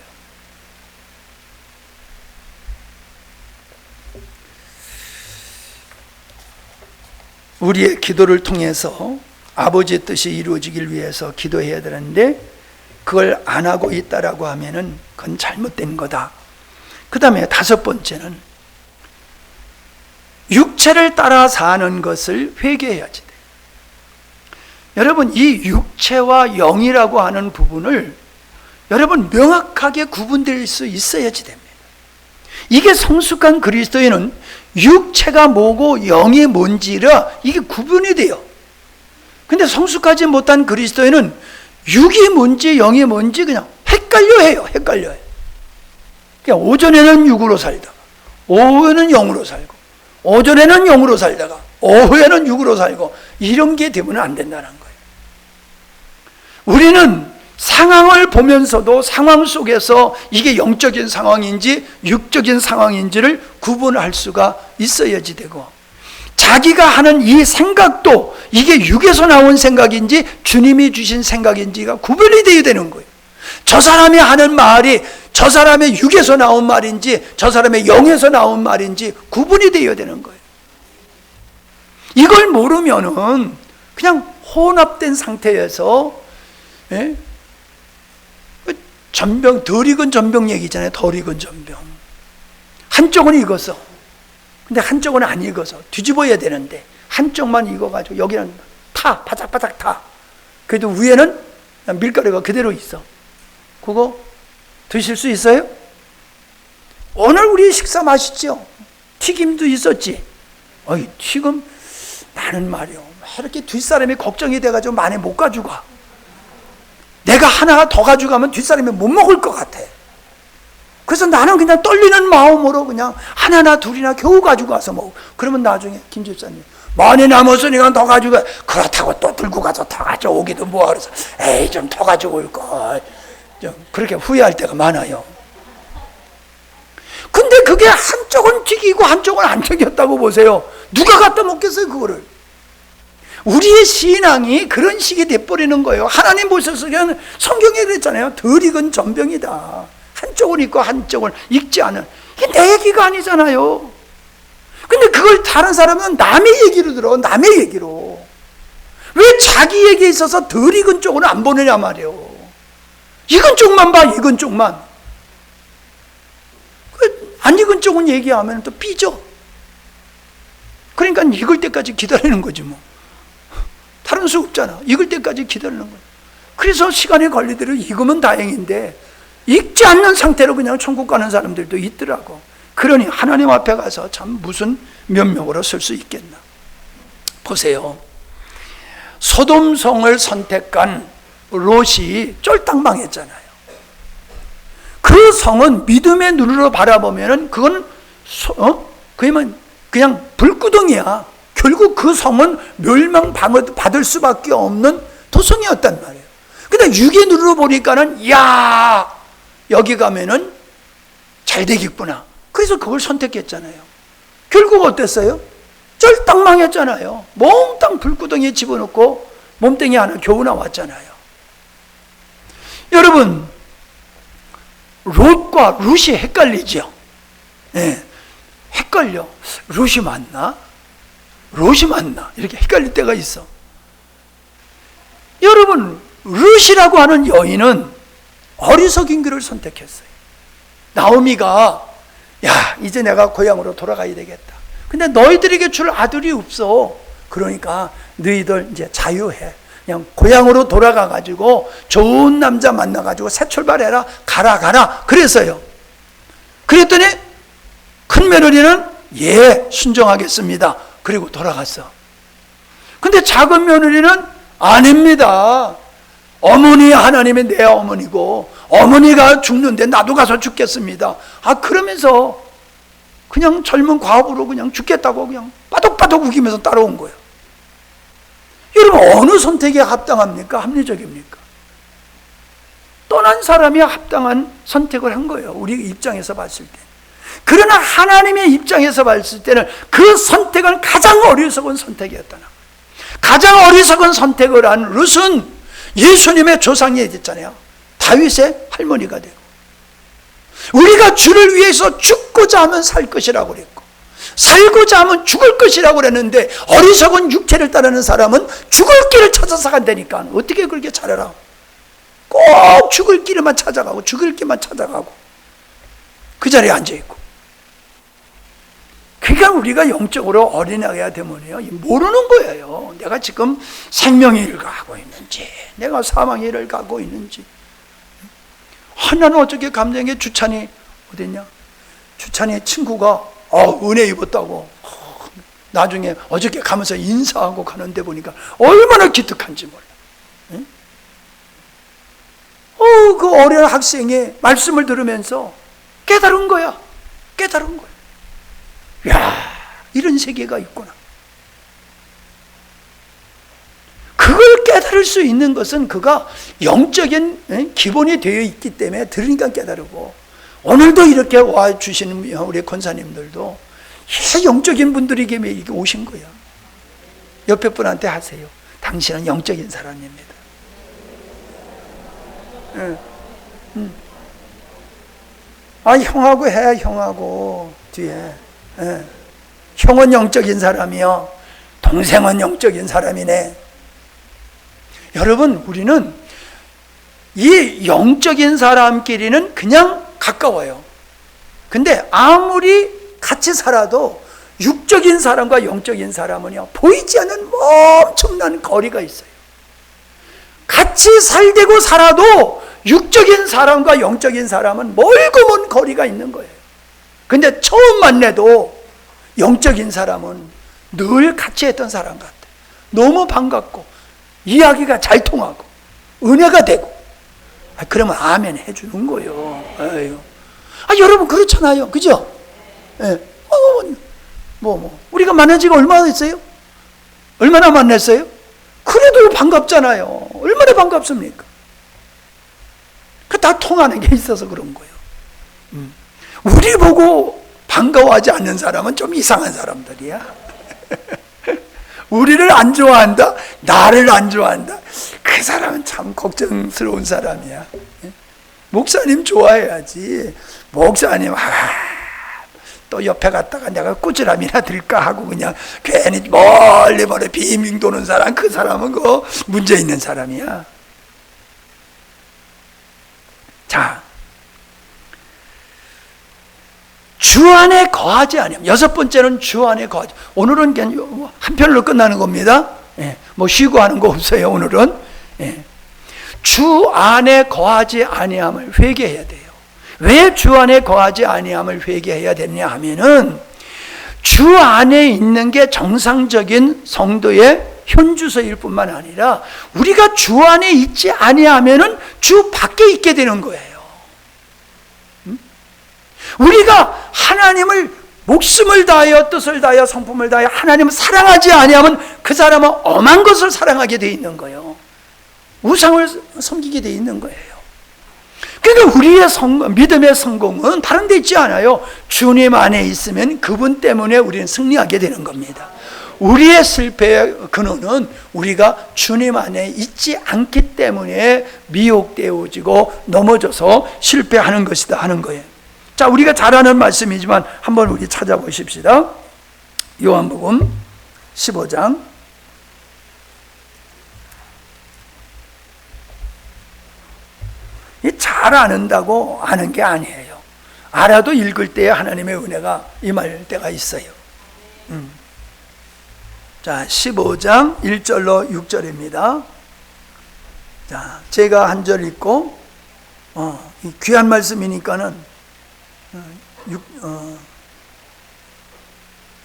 우리의 기도를 통해서 아버지의 뜻이 이루어지길 위해서 기도해야 되는데 그걸 안 하고 있다라고 하면은 그건 잘못된 거다. 그 다음에 다섯 번째는 육체를 따라 사는 것을 회개해야지 돼. 여러분, 이 육체와 영이라고 하는 부분을 여러분 명확하게 구분될 수 있어야지 됩니다. 이게 성숙한 그리스도인은 육체가 뭐고 영이 뭔지라 이게 구분이 돼요. 근데 성숙하지 못한 그리스도인은 육이 뭔지 영이 뭔지 그냥 헷갈려해요. 그냥 오전에는 육으로 살다가 오후에는 영으로 살고 오전에는 영으로 살다가 오후에는 육으로 살고 이런 게 되면 안 된다는 거예요. 우리는 상황을 보면서도 상황 속에서 이게 영적인 상황인지 육적인 상황인지를 구분할 수가 있어야지 되고, 자기가 하는 이 생각도 이게 육에서 나온 생각인지 주님이 주신 생각인지가 구분이 되어야 되는 거예요. 저 사람이 하는 말이 저 사람의 육에서 나온 말인지 저 사람의 영에서 나온 말인지 구분이 되어야 되는 거예요. 이걸 모르면은 그냥 혼합된 상태에서 전병, 덜 익은 전병 얘기잖아요. 덜 익은 전병. 한쪽은 익었어. 근데 한쪽은 안 익어서 뒤집어야 되는데 한쪽만 익어가지고 여기는 타, 바삭바삭 타. 그래도 위에는 밀가루가 그대로 있어. 그거 드실 수 있어요? 오늘 우리 식사 맛있죠? 튀김도 있었지? 튀김 나는 말이요, 이렇게 뒷사람이 걱정이 돼가지고 많이 못 가져가. 내가 하나 더 가져가면 뒷사람이 못 먹을 것 같아. 그래서 나는 그냥 떨리는 마음으로 그냥 하나나 둘이나 겨우 가지고 와서 먹어. 그러면 나중에 김 집사님 많이 남았으니까 더 가지고, 그렇다고 또 들고 가서 더 가져오기도 뭐하 그래서 에이 좀 더 가지고 올걸, 좀 그렇게 후회할 때가 많아요. 근데 그게 한쪽은 튀기고 한쪽은 안 튀겼다고 보세요. 누가 갖다 먹겠어요 그거를? 우리의 신앙이 그런 식이 돼버리는 거예요. 하나님 보셔서 그냥 성경에 그랬잖아요. 덜 익은 전병이다. 한쪽을 읽고 한쪽을 읽지 않은. 이게 내 얘기가 아니잖아요. 근데 그걸 다른 사람은 남의 얘기로 들어. 남의 얘기로. 왜 자기 얘기에 있어서 덜 익은 쪽은 안 보느냐 말이에요. 익은 쪽만 봐. 익은 쪽만. 안 익은 쪽은 얘기하면 또 삐져. 그러니까 익을 때까지 기다리는 거지 뭐. 다른 수 없잖아. 익을 때까지 기다리는 거야. 그래서 시간이 걸리더라도 익으면 다행인데 익지 않는 상태로 그냥 천국 가는 사람들도 있더라고. 그러니 하나님 앞에 가서 참 무슨 면목으로 설 수 있겠나. 보세요. 소돔성을 선택한 롯이 쫄딱 망했잖아요. 그 성은 믿음의 눈으로 바라보면 그건 그냥 불구덩이야. 결국 그 성은 멸망받을 수밖에 없는 도성이었단 말이에요. 근데 육의 눈으로 보니까는 야 여기 가면은 잘 되겠구나. 그래서 그걸 선택했잖아요. 결국 어땠어요? 쫄딱 망했잖아요. 몽땅 불구덩이에 집어넣고 몸뚱이 하나 겨우 나왔잖아요. 여러분, 롯과 룻이 헷갈리죠? 네, 헷갈려. 룻이 맞나? 롯이 맞나? 이렇게 헷갈릴 때가 있어. 여러분, 룻이라고 하는 여인은 어리석인 길을 선택했어요. 나오미가 야 이제 내가 고향으로 돌아가야 되겠다. 근데 너희들에게 줄 아들이 없어. 그러니까 너희들 이제 자유해. 그냥 고향으로 돌아가가지고 좋은 남자 만나가지고 새 출발해라. 가라. 그랬어요. 그랬더니 큰 며느리는 예 순종하겠습니다. 그리고 돌아갔어. 근데 작은 며느리는 아닙니다. 어머니 하나님이 내 어머니고 어머니가 죽는데 나도 가서 죽겠습니다. 그러면서 그냥 젊은 과부로 그냥 죽겠다고 그냥 빠독빠독 우기면서 따라온 거예요. 여러분 어느 선택이 합당합니까? 합리적입니까? 떠난 사람이 합당한 선택을 한 거예요. 우리 입장에서 봤을 때. 그러나 하나님의 입장에서 봤을 때는 그 선택은 가장 어리석은 선택이었다. 가장 어리석은 선택을 한 룻은 예수님의 조상이 됐잖아요. 다윗의 할머니가 되고 우리가 주를 위해서 죽고자 하면 살 것이라고 그랬고 살고자 하면 죽을 것이라고 그랬는데 어리석은 육체를 따르는 사람은 죽을 길을 찾아서 간다니까. 어떻게 그렇게 잘해라. 꼭 죽을 길만 찾아가고 죽을 길만 찾아가고 그 자리에 앉아있고. 그러니까 우리가 영적으로 어린아이가 되면요 모르는 거예요. 내가 지금 생명의 일을 가고 있는지 내가 사망의 일을 가고 있는지. 하나는 어저께 감정에 주찬이 어딨냐? 주찬이의 친구가 은혜 입었다고 나중에 어저께 가면서 인사하고 가는데 보니까 얼마나 기특한지 몰라. 응? 그 어린 학생이 말씀을 들으면서 깨달은 거야. 깨달은 거야. 야, 이런 세계가 있구나. 그걸 깨달을 수 있는 것은 그가 영적인 기본이 되어 있기 때문에 들으니까 깨달고, 오늘도 이렇게 와 주시는 우리 권사님들도 영적인 분들에게 오신 거야. 옆에 분한테 하세요. 당신은 영적인 사람입니다. 형하고 해, 형하고 뒤에. 형은 영적인 사람이요, 동생은 영적인 사람이네. 여러분, 우리는 이 영적인 사람끼리는 그냥 가까워요. 근데 아무리 같이 살아도 육적인 사람과 영적인 사람은요 보이지 않는 엄청난 거리가 있어요. 같이 살되고 살아도 육적인 사람과 영적인 사람은 멀고 먼 거리가 있는 거예요. 근데 처음 만나도 영적인 사람은 늘 같이 했던 사람 같아요. 너무 반갑고 이야기가 잘 통하고 은혜가 되고. 그러면 아멘 해주는 거예요. 여러분 그렇잖아요, 그죠? 우리가 만난 지가 얼마나 됐어요? 얼마나 만났어요? 그래도 반갑잖아요. 얼마나 반갑습니까? 그 다 통하는 게 있어서 그런 거예요. 우리 보고 반가워하지 않는 사람은 좀 이상한 사람들이야. 우리를 안 좋아한다? 나를 안 좋아한다? 그 사람은 참 걱정스러운 사람이야. 목사님 좋아해야지. 목사님 또 옆에 갔다가 내가 꾸지람이나 들까 하고 그냥 괜히 멀리 빙빙 도는 사람, 그 사람은 그 문제 있는 사람이야. 자, 주 안에 거하지 아니하면, 여섯 번째는 주 안에 거하지. 오늘은 그냥 한 편으로 끝나는 겁니다. 뭐 쉬고 하는 거 없어요. 오늘은 주 안에 거하지 아니함을 회개해야 돼요. 왜 주 안에 거하지 아니함을 회개해야 되느냐 하면은, 주 안에 있는 게 정상적인 성도의 현주소일 뿐만 아니라 우리가 주 안에 있지 아니하면은 주 밖에 있게 되는 거예요. 우리가 하나님을 목숨을 다하여 뜻을 다하여 성품을 다하여 하나님을 사랑하지 아니하면 그 사람은 엄한 것을 사랑하게 돼 있는 거예요. 우상을 섬기게 돼 있는 거예요. 그러니까 우리의 믿음의 성공은 다른 데 있지 않아요. 주님 안에 있으면 그분 때문에 우리는 승리하게 되는 겁니다. 우리의 실패의 근원은 우리가 주님 안에 있지 않기 때문에 미혹되어지고 넘어져서 실패하는 것이다 하는 거예요. 자, 우리가 잘 아는 말씀이지만 한번 우리 찾아보십시다. 요한복음 15장 잘 아는다고 아는 게 아니에요. 알아도 읽을 때에 하나님의 은혜가 임할 때가 있어요. 자, 15장 1절로 6절입니다. 자, 제가 한 절 읽고 귀한 말씀이니까는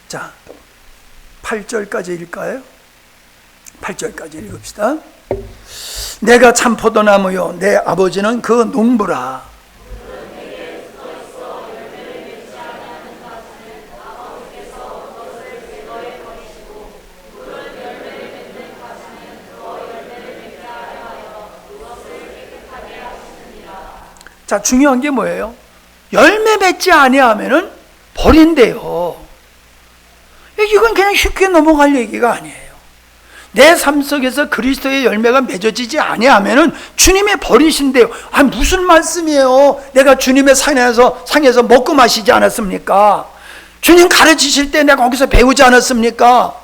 자, 8절까지 읽을까요? 8절까지 읽읍시다. 내가 참 포도나무요 내 아버지는 그 농부라. 자, 중요한 게 뭐예요? 열매 맺지 아니하면은 버린대요. 이건 그냥 쉽게 넘어갈 얘기가 아니에요. 내 삶 속에서 그리스도의 열매가 맺어지지 아니하면은 주님의 버리신대요. 무슨 말씀이에요? 내가 주님의 상에서 먹고 마시지 않았습니까? 주님 가르치실 때 내가 거기서 배우지 않았습니까?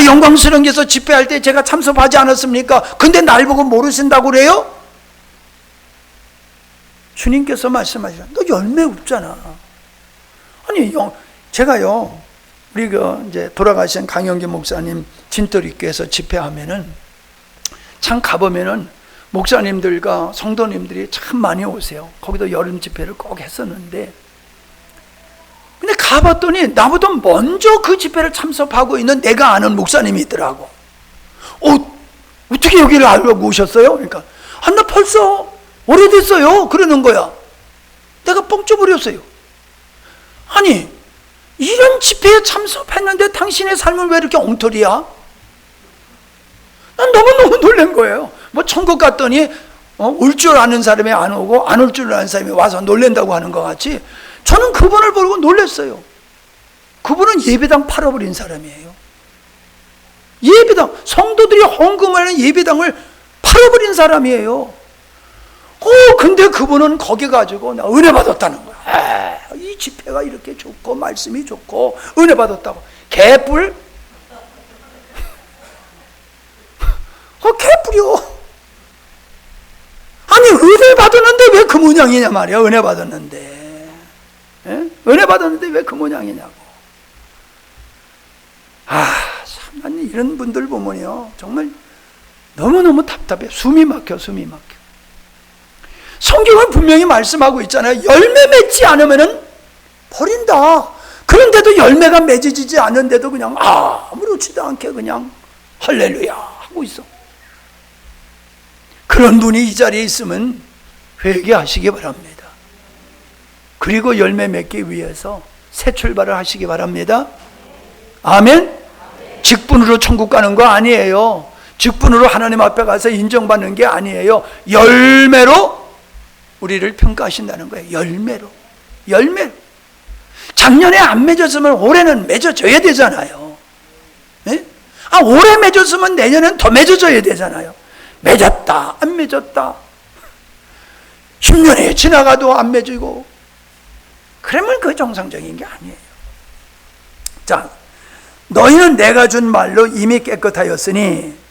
영광스러운 데서 집회할 때 제가 참석하지 않았습니까? 근데 날 보고 모르신다고 그래요? 주님께서 말씀하시죠. 너 열매 없잖아. 제가요, 우리 이제 돌아가신 강영기 목사님 진토리교에서 집회하면은 참 가보면은 목사님들과 성도님들이 참 많이 오세요. 거기도 여름 집회를 꼭 했었는데, 근데 가봤더니 나보다 먼저 그 집회를 참석하고 있는 내가 아는 목사님이 있더라고. 어떻게 여기를 알고 오셨어요? 그러니까 나 벌써 오래됐어요. 그러는 거야. 내가 뻥 쪄버렸어요. 이런 집회에 참석했는데 당신의 삶은 왜 이렇게 엉터리야? 난 너무너무 놀란 거예요. 천국 갔더니 올 줄 아는 사람이 안 오고 안 올 줄 아는 사람이 와서 놀란다고 하는 것 같이, 저는 그분을 보고 놀랐어요. 그분은 예배당 팔아버린 사람이에요. 예배당, 성도들이 헌금하는 예배당을 팔아버린 사람이에요. 근데 그분은 거기 가지고 나 은혜 받았다는 거야. 이 집회가 이렇게 좋고 말씀이 좋고 은혜 받았다고. 개뿔? 개뿔이요. 은혜 받았는데 왜 그 모양이냐 말이야. 은혜 받았는데. 은혜 받았는데 왜 그 모양이냐고. 참, 이런 분들 보면요, 정말 너무너무 답답해. 숨이 막혀. 성경은 분명히 말씀하고 있잖아요. 열매 맺지 않으면은 버린다. 그런데도 열매가 맺어지지 않는데도 그냥 아무렇지도 않게 그냥 할렐루야 하고 있어. 그런 분이 이 자리에 있으면 회개하시기 바랍니다. 그리고 열매 맺기 위해서 새 출발을 하시기 바랍니다. 아멘? 직분으로 천국 가는 거 아니에요. 직분으로 하나님 앞에 가서 인정받는 게 아니에요. 열매로 우리를 평가하신다는 거예요. 열매로. 작년에 안 맺었으면 올해는 맺어져야 되잖아요. 네? 올해 맺었으면 내년엔 더 맺어줘야 되잖아요. 맺었다, 안 맺었다. 10년이 지나가도 안 맺이고. 그러면 그게 정상적인 게 아니에요. 자, 너희는 내가 준 말로 이미 깨끗하였으니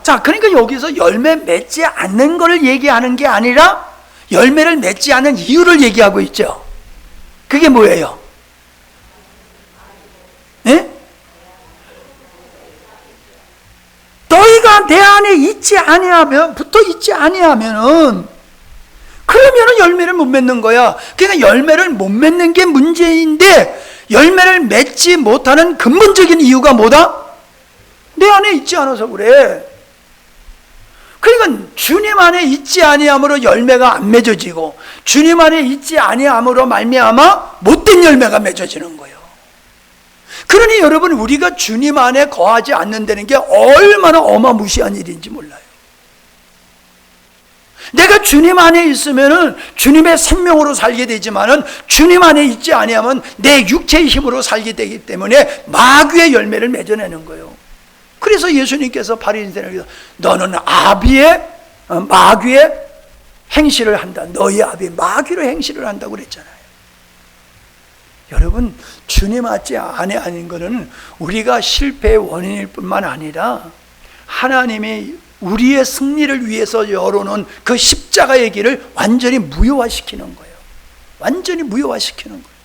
자, 그러니까 여기서 열매 맺지 않는 것을 얘기하는 게 아니라 열매를 맺지 않는 이유를 얘기하고 있죠. 그게 뭐예요? 예? 너희가 내 안에 있지 아니하면, 붙어 있지 아니하면은, 그러면은 열매를 못 맺는 거야. 그러니까 열매를 못 맺는 게 문제인데, 열매를 맺지 못하는 근본적인 이유가 뭐다? 내 안에 있지 않아서 그래. 그러니까 주님 안에 있지 아니함으로 열매가 안 맺어지고, 주님 안에 있지 아니함으로 말미암아 못된 열매가 맺어지는 거예요. 그러니 여러분, 우리가 주님 안에 거하지 않는다는 게 얼마나 어마무시한 일인지 몰라요. 내가 주님 안에 있으면은 주님의 생명으로 살게 되지만은, 주님 안에 있지 아니하면 내 육체의 힘으로 살게 되기 때문에 마귀의 열매를 맺어내는 거예요. 그래서 예수님께서 바리새인에게 너는 마귀의 행실을 한다. 너희 아비 마귀로 행실을 한다고 그랬잖아요. 여러분, 주님 안에 아닌 것은 우리가 실패의 원인일 뿐만 아니라 하나님이 우리의 승리를 위해서 열어놓은 그 십자가의 길을 완전히 무효화시키는 거예요. 완전히 무효화시키는 거예요.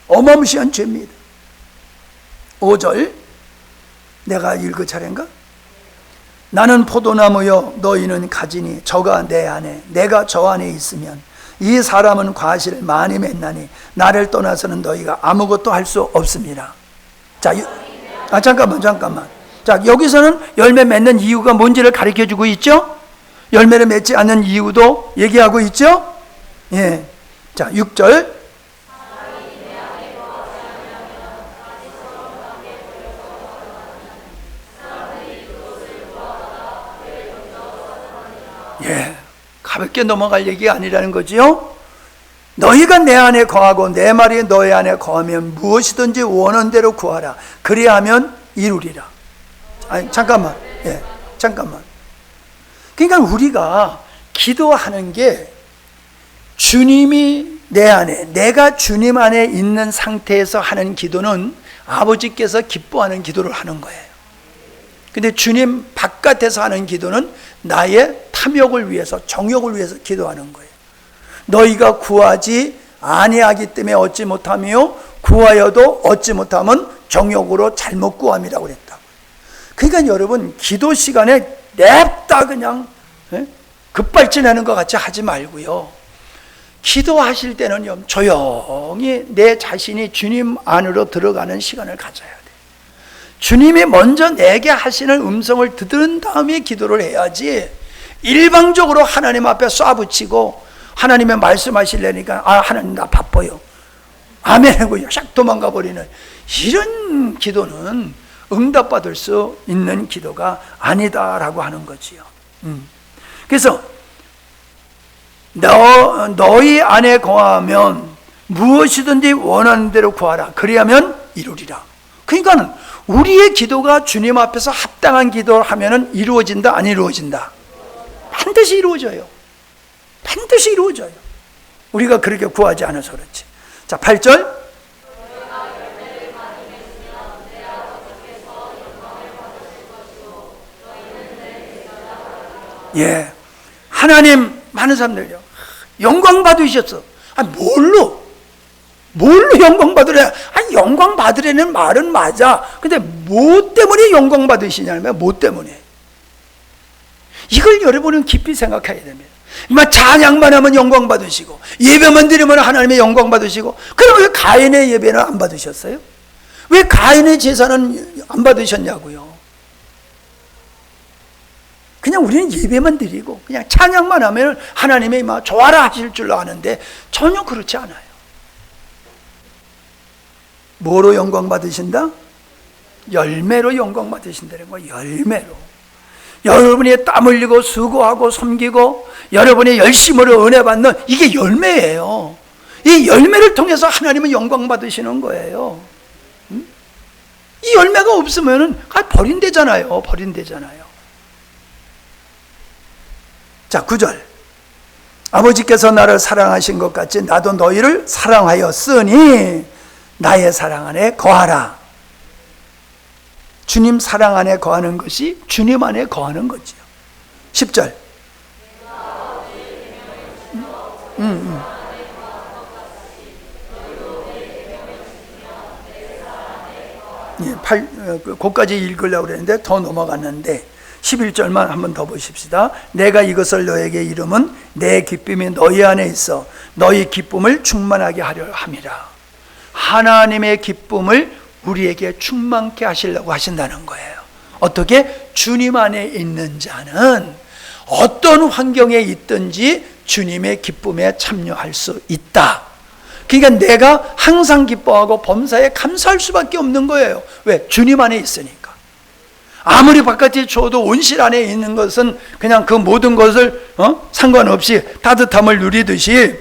어마무시한 죄입니다. 5절 내가 읽을 차례인가? 나는 포도나무여 너희는 가지니 저가 내 안에 내가 저 안에 있으면 이 사람은 과실을 많이 맺나니 나를 떠나서는 너희가 아무것도 할 수 없습니다. 자, 잠깐만. 자, 여기서는 열매 맺는 이유가 뭔지를 가르쳐주고 있죠? 열매를 맺지 않는 이유도 얘기하고 있죠? 예. 자, 6절. 예, 가볍게 넘어갈 얘기가 아니라는 거지요. 너희가 내 안에 거하고 내 말이 너희 안에 거하면 무엇이든지 원하는 대로 구하라. 그리하면 이루리라. 아니, 잠깐만. 예, 잠깐만. 그러니까 우리가 기도하는 게 주님이 내 안에, 내가 주님 안에 있는 상태에서 하는 기도는 아버지께서 기뻐하는 기도를 하는 거예요. 근데 주님 바깥에서 하는 기도는 나의 탐욕을 위해서, 정욕을 위해서 기도하는 거예요. 너희가 구하지 아니하기 때문에 얻지 못하며 구하여도 얻지 못하면 정욕으로 잘못 구함이라고 그랬다. 그러니까 여러분, 기도 시간에 냅다 그냥 급발진하는 것 같이 하지 말고요. 기도하실 때는요, 조용히 내 자신이 주님 안으로 들어가는 시간을 가져야 돼요. 주님이 먼저 내게 하시는 음성을 들은 다음에 기도를 해야지, 일방적으로 하나님 앞에 쏴붙이고 하나님의 말씀하시려니까 하나님 나 바빠요, 아멘 하고 샥 도망가 버리는 이런 기도는 응답받을 수 있는 기도가 아니다라고 하는 거지요. 그래서 너희 안에 거하면 무엇이든지 원하는 대로 구하라. 그리하면 이루리라. 그러니까는 우리의 기도가 주님 앞에서 합당한 기도를 하면은 이루어진다, 안 이루어진다? 반드시 이루어져요. 반드시 이루어져요. 우리가 그렇게 구하지 않아서 그렇지. 자, 8절. 예, 하나님, 많은 사람들요, 영광 받으셨어. 뭘로 영광 받으래? 영광 받으려는 말은 맞아. 근데 뭐 때문에 영광 받으시냐면, 뭐 때문에? 이걸 여러분은 깊이 생각해야 됩니다. 찬양만 하면 영광 받으시고, 예배만 드리면 하나님의 영광 받으시고, 그럼 왜 가인의 예배는 안 받으셨어요? 왜 가인의 제사는 안 받으셨냐고요? 그냥 우리는 예배만 드리고 그냥 찬양만 하면 하나님이 막 좋아라 하실 줄로 아는데 전혀 그렇지 않아요. 뭐로 영광 받으신다? 열매로 영광 받으신다는 거예요. 열매로. 여러분이 땀 흘리고 수고하고 섬기고 여러분이 열심으로 은혜 받는 이게 열매예요. 이 열매를 통해서 하나님은 영광 받으시는 거예요. 이 열매가 없으면 버린대잖아요. 버린대잖아요. 자, 9절. 아버지께서 나를 사랑하신 것 같이 나도 너희를 사랑하였으니 나의 사랑 안에 거하라. 주님 사랑 안에 거하는 것이 주님 안에 거하는 거지요. 10절. 거기까지 읽으려고 그랬는데 더 넘어갔는데 11절만 한번 더 보십시다. 내가 이것을 너에게 이름은 내 기쁨이 너희 안에 있어 너희 기쁨을 충만하게 하려 함이라. 하나님의 기쁨을 우리에게 충만케 하시려고 하신다는 거예요. 어떻게? 주님 안에 있는 자는 어떤 환경에 있든지 주님의 기쁨에 참여할 수 있다. 그러니까 내가 항상 기뻐하고 범사에 감사할 수밖에 없는 거예요. 왜? 주님 안에 있으니까. 아무리 바깥에 추워도 온실 안에 있는 것은 그냥 그 모든 것을 상관없이 따뜻함을 누리듯이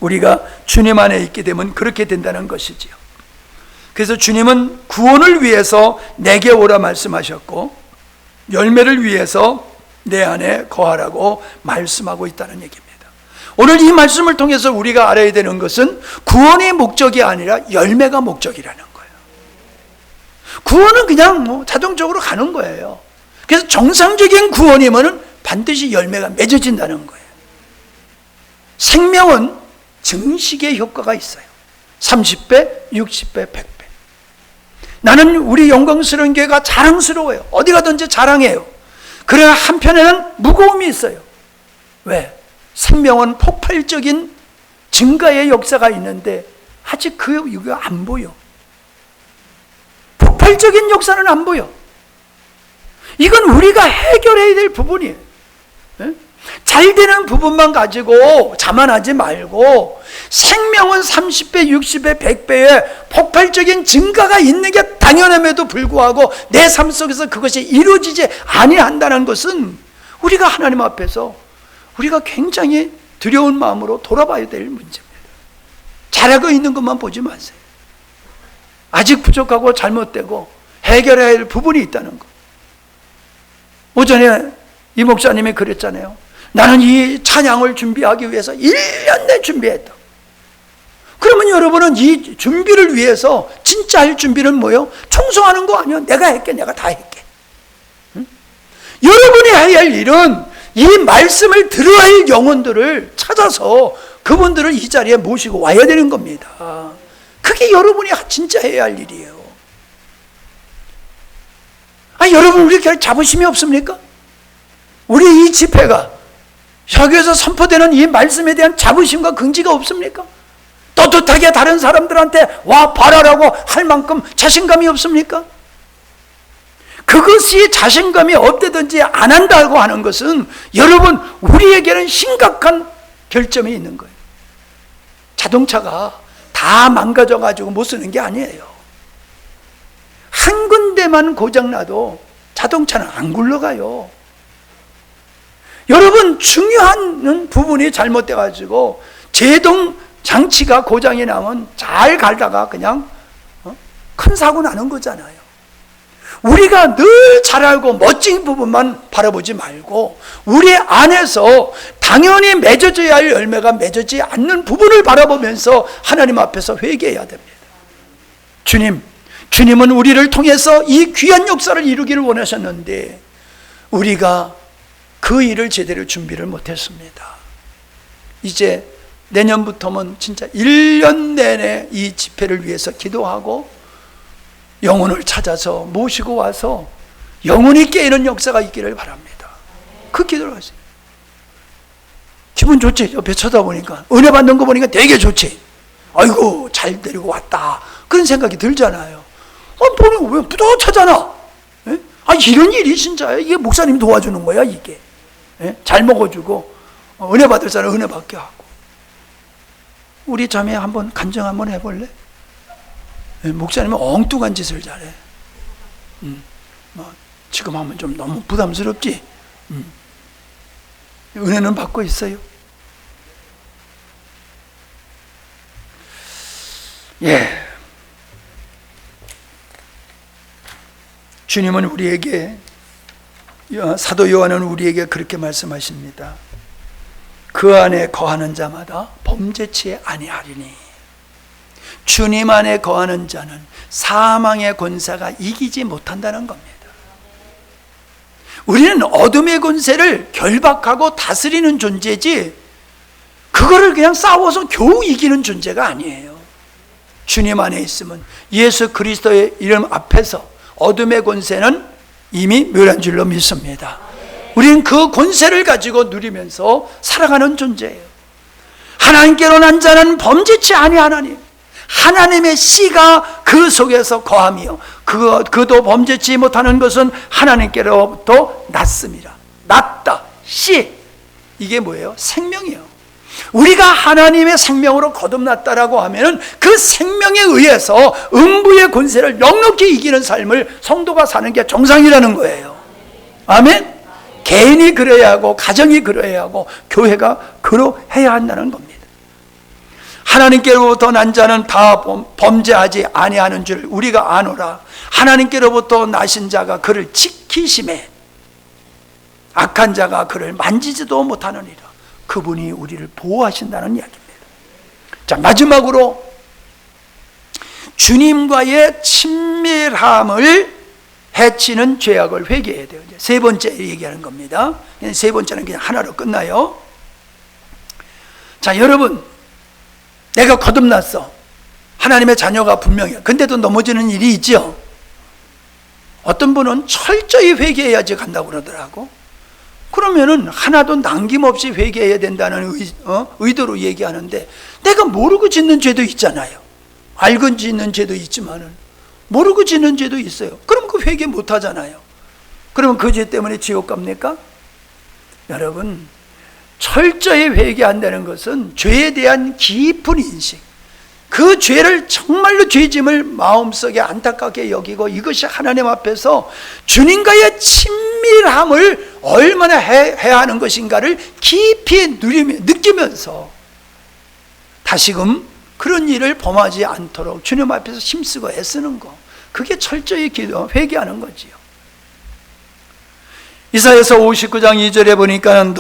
우리가 주님 안에 있게 되면 그렇게 된다는 것이지요. 그래서 주님은 구원을 위해서 내게 오라 말씀하셨고 열매를 위해서 내 안에 거하라고 말씀하고 있다는 얘기입니다. 오늘 이 말씀을 통해서 우리가 알아야 되는 것은 구원의 목적이 아니라 열매가 목적이라는 거예요. 구원은 그냥 자동적으로 가는 거예요. 그래서 정상적인 구원이면 반드시 열매가 맺어진다는 거예요. 생명은 증식의 효과가 있어요. 30배, 60배, 100배. 나는 우리 영광스러운 교회가 자랑스러워요. 어디 가든지 자랑해요. 그러나 한편에는 무거움이 있어요. 왜? 생명은 폭발적인 증가의 역사가 있는데 아직 이거 안 보여. 폭발적인 역사는 안 보여. 이건 우리가 해결해야 될 부분이에요. 잘 되는 부분만 가지고 자만하지 말고 생명은 30배, 60배, 100배의 폭발적인 증가가 있는 게 당연함에도 불구하고 내 삶 속에서 그것이 이루어지지 아니한다는 것은 우리가 하나님 앞에서 우리가 굉장히 두려운 마음으로 돌아봐야 될 문제입니다. 잘하고 있는 것만 보지 마세요. 아직 부족하고 잘못되고 해결해야 할 부분이 있다는 것. 오전에 이 목사님이 그랬잖아요. 나는 이 찬양을 준비하기 위해서 1년 내 준비했다. 그러면 여러분은 이 준비를 위해서 진짜 할 준비는 뭐예요? 청소하는 거 아니야? 내가 할게. 내가 다 할게. 응? 여러분이 해야 할 일은 이 말씀을 들어야 할 영혼들을 찾아서 그분들을 이 자리에 모시고 와야 되는 겁니다. 그게 여러분이 진짜 해야 할 일이에요. 여러분 우리 교회 자부심이 없습니까? 우리 이 집회가 여기에서 선포되는 이 말씀에 대한 자부심과 긍지가 없습니까? 떳떳하게 다른 사람들한테 와 봐라라고 할 만큼 자신감이 없습니까? 그것이 자신감이 없다든지 안 한다고 하는 것은 여러분 우리에게는 심각한 결점이 있는 거예요. 자동차가 다 망가져가지고 못 쓰는 게 아니에요. 한 군데만 고장나도 자동차는 안 굴러가요. 여러분 중요한 부분이 잘못돼가지고 제동 장치가 고장이 나면 잘 갈다가 그냥 큰 사고 나는 거잖아요. 우리가 늘 잘 알고 멋진 부분만 바라보지 말고 우리 안에서 당연히 맺어져야 할 열매가 맺어지지 않는 부분을 바라보면서 하나님 앞에서 회개해야 됩니다. 주님은 우리를 통해서 이 귀한 역사를 이루기를 원하셨는데 우리가 그 일을 제대로 준비를 못했습니다. 이제 내년부터는 진짜 1년 내내 이 집회를 위해서 기도하고 영혼을 찾아서 모시고 와서 영혼이 깨이는 역사가 있기를 바랍니다. 그 기도를 하세요. 기분 좋지? 옆에 쳐다보니까 은혜 받는 거 보니까 되게 좋지? 아이고 잘 데리고 왔다 그런 생각이 들잖아요. 보니까 왜 뿌듯하잖아. 이런 일이 진짜야. 이게 목사님 도와주는 거야 이게. 잘 먹어주고 은혜 받을 사람 은혜 받게 하고. 우리 자매 한번 간증 한번 해볼래? 목사님은 엉뚱한 짓을 잘해. 지금 하면 좀 너무 부담스럽지? 은혜는 받고 있어요. 예. 주님은 우리에게, 사도 요한은 우리에게 그렇게 말씀하십니다. 그 안에 거하는 자마다 범죄치 아니하리니. 주님 안에 거하는 자는 사망의 권세가 이기지 못한다는 겁니다. 우리는 어둠의 권세를 결박하고 다스리는 존재지, 그거를 그냥 싸워서 겨우 이기는 존재가 아니에요. 주님 안에 있으면 예수 그리스도의 이름 앞에서 어둠의 권세는 이미 멸한 줄로 믿습니다. 우리는 그 권세를 가지고 누리면서 살아가는 존재예요. 하나님께로 난 자는 범죄치 아니하나니, 하나님의 씨가 그 속에서 거하며 그도 범죄치 못하는 것은 하나님께로부터 났습니다. 났다, 씨, 이게 뭐예요? 생명이에요. 우리가 하나님의 생명으로 거듭났다라고 하면은 그 생명에 의해서 음부의 권세를 넉넉히 이기는 삶을 성도가 사는 게 정상이라는 거예요. 아멘? 개인이 그래야 하고, 가정이 그래야 하고, 교회가 그러해야 한다는 겁니다. 하나님께로부터 난 자는 다 범죄하지 아니하는 줄 우리가 아노라. 하나님께로부터 나신 자가 그를 지키심에 악한 자가 그를 만지지도 못하느니라. 그분이 우리를 보호하신다는 이야기입니다. 자, 마지막으로 주님과의 친밀함을 해치는 죄악을 회개해야 돼요. 이제 세 번째 얘기하는 겁니다. 세 번째는 그냥 하나로 끝나요. 자, 여러분, 내가 거듭났어. 하나님의 자녀가 분명해요. 근데도 넘어지는 일이 있죠. 어떤 분은 철저히 회개해야지 간다고 그러더라고. 그러면은 하나도 남김없이 회개해야 된다는 의도로 얘기하는데, 내가 모르고 짓는 죄도 있잖아요. 알고 짓는 죄도 있지만은 모르고 짓는 죄도 있어요. 그럼 그 회개 못 하잖아요. 그러면 그 죄 때문에 지옥 갑니까? 여러분, 철저히 회개한다는 것은 죄에 대한 깊은 인식, 그 죄를 정말로 죄짐을 마음속에 안타깝게 여기고, 이것이 하나님 앞에서 주님과의 친밀함을 얼마나 해야 하는 것인가를 깊이 느끼면서 다시금 그런 일을 범하지 않도록 주님 앞에서 힘쓰고 애쓰는 거, 그게 철저히 회개하는 거지요. 이사야서 59장 2절에 보니까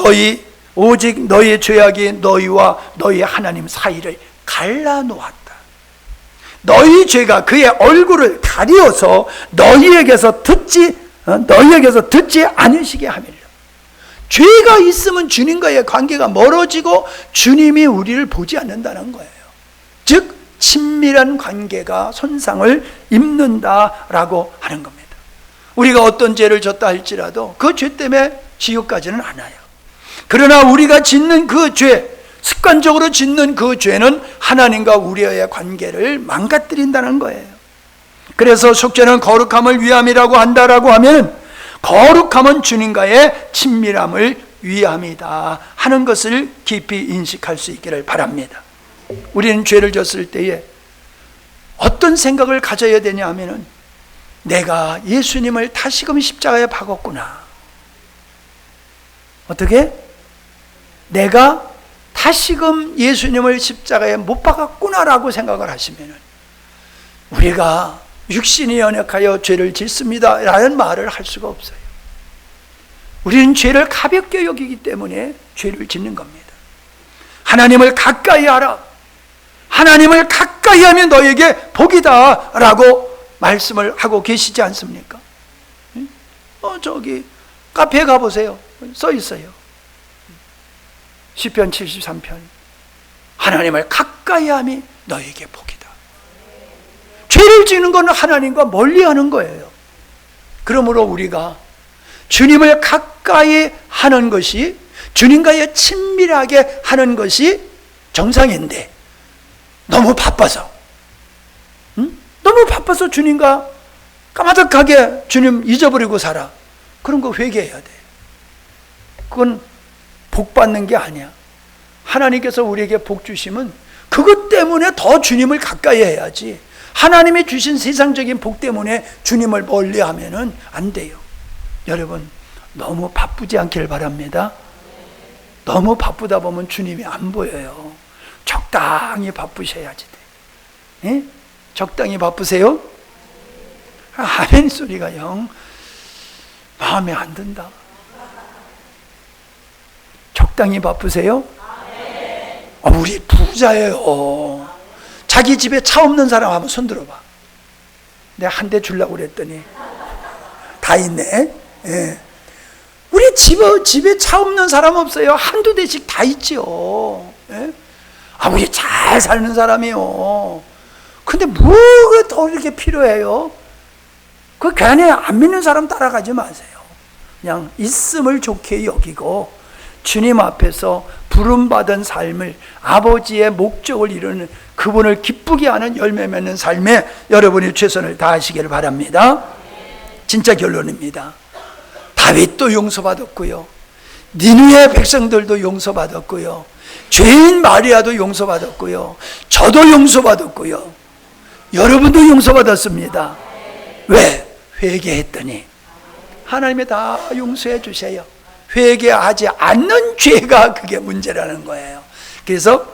오직 너희의 죄악이 너희와 너희 하나님 사이를 갈라놓았다. 너희 죄가 그의 얼굴을 가리어서 너희에게서 듣지 않으시게 함이라. 죄가 있으면 주님과의 관계가 멀어지고 주님이 우리를 보지 않는다는 거예요. 즉 친밀한 관계가 손상을 입는다라고 하는 겁니다. 우리가 어떤 죄를 졌다 할지라도 그 죄 때문에 지옥 가지는 않아요. 그러나 우리가 짓는 그 죄, 습관적으로 짓는 그 죄는 하나님과 우리의 관계를 망가뜨린다는 거예요. 그래서 속죄는 거룩함을 위함이라고 한다라고 하면, 거룩함은 주님과의 친밀함을 위함이다 하는 것을 깊이 인식할 수 있기를 바랍니다. 우리는 죄를 졌을 때에 어떤 생각을 가져야 되냐 하면은, 내가 예수님을 다시금 십자가에 박았구나. 어떻게? 내가 다시금 예수님을 십자가에 못 박았구나라고 생각을 하시면은, 우리가 육신이 연약하여 죄를 짓습니다 라는 말을 할 수가 없어요. 우리는 죄를 가볍게 여기기 때문에 죄를 짓는 겁니다. 하나님을 가까이 하라. 하나님을 가까이 하면 너에게 복이다 라고 말씀을 하고 계시지 않습니까? 저기 카페에 가보세요. 써 있어요. 시편 73편. 하나님을 가까이 함이 너에게 복이다. 죄를 지는 건 하나님과 멀리하는 거예요. 그러므로 우리가 주님을 가까이 하는 것이, 주님과의 친밀하게 하는 것이 정상인데, 너무 바빠서 주님과 까마득하게 주님 잊어버리고 살아. 그런 거 회개해야 돼. 그건 복 받는 게 아니야. 하나님께서 우리에게 복 주시면 그것 때문에 더 주님을 가까이 해야지, 하나님이 주신 세상적인 복 때문에 주님을 멀리 하면은 안 돼요. 여러분 너무 바쁘지 않길 바랍니다. 너무 바쁘다 보면 주님이 안 보여요. 적당히 바쁘셔야지 돼. 예? 적당히 바쁘세요? 아멘 소리가 영 마음에 안 든다. 적당히 바쁘세요? 우리 부자예요. 자기 집에 차 없는 사람 한번 손 들어봐. 내가 한 대 주려고 그랬더니 다 있네. 예. 우리 집에 차 없는 사람 없어요. 한두 대씩 다 있죠. 예? 우리 잘 사는 사람이요. 근데 뭐가 더 이렇게 필요해요? 그 괜히 안 믿는 사람 따라가지 마세요. 그냥 있음을 좋게 여기고 주님 앞에서 부름받은 삶을, 아버지의 목적을 이루는 그분을 기쁘게 하는 열매 맺는 삶에 여러분이 최선을 다하시기를 바랍니다. 진짜 결론입니다. 다윗도 용서받았고요, 니느웨 백성들도 용서받았고요, 죄인 마리아도 용서받았고요, 저도 용서받았고요, 여러분도 용서받았습니다. 왜? 회개했더니 하나님이 다 용서해 주세요. 회개하지 않는 죄가 그게 문제라는 거예요. 그래서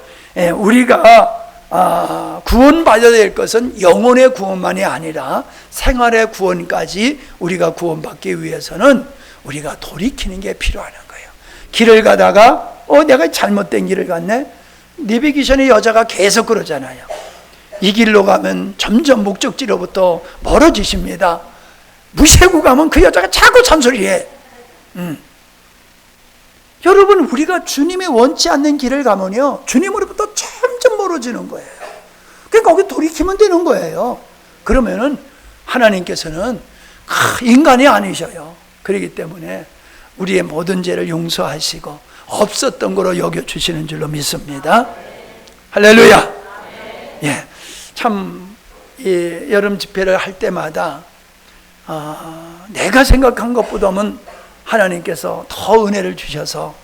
우리가 구원받아야 될 것은 영혼의 구원만이 아니라 생활의 구원까지 우리가 구원받기 위해서는 우리가 돌이키는 게 필요하는 거예요. 길을 가다가 내가 잘못된 길을 갔네. 내비게이션의 여자가 계속 그러잖아요. 이 길로 가면 점점 목적지로부터 멀어지십니다. 무시하고 가면 그 여자가 자꾸 잔소리해. 여러분, 우리가 주님이 원치 않는 길을 가면요, 주님으로부터 점점 멀어지는 거예요. 그러니까 거기 돌이키면 되는 거예요. 그러면은 하나님께서는 인간이 아니셔요. 그렇기 때문에 우리의 모든 죄를 용서하시고 없었던 거로 여겨주시는 줄로 믿습니다. 할렐루야. 예, 참 여름 집회를 할 때마다 내가 생각한 것보다는 하나님께서 더 은혜를 주셔서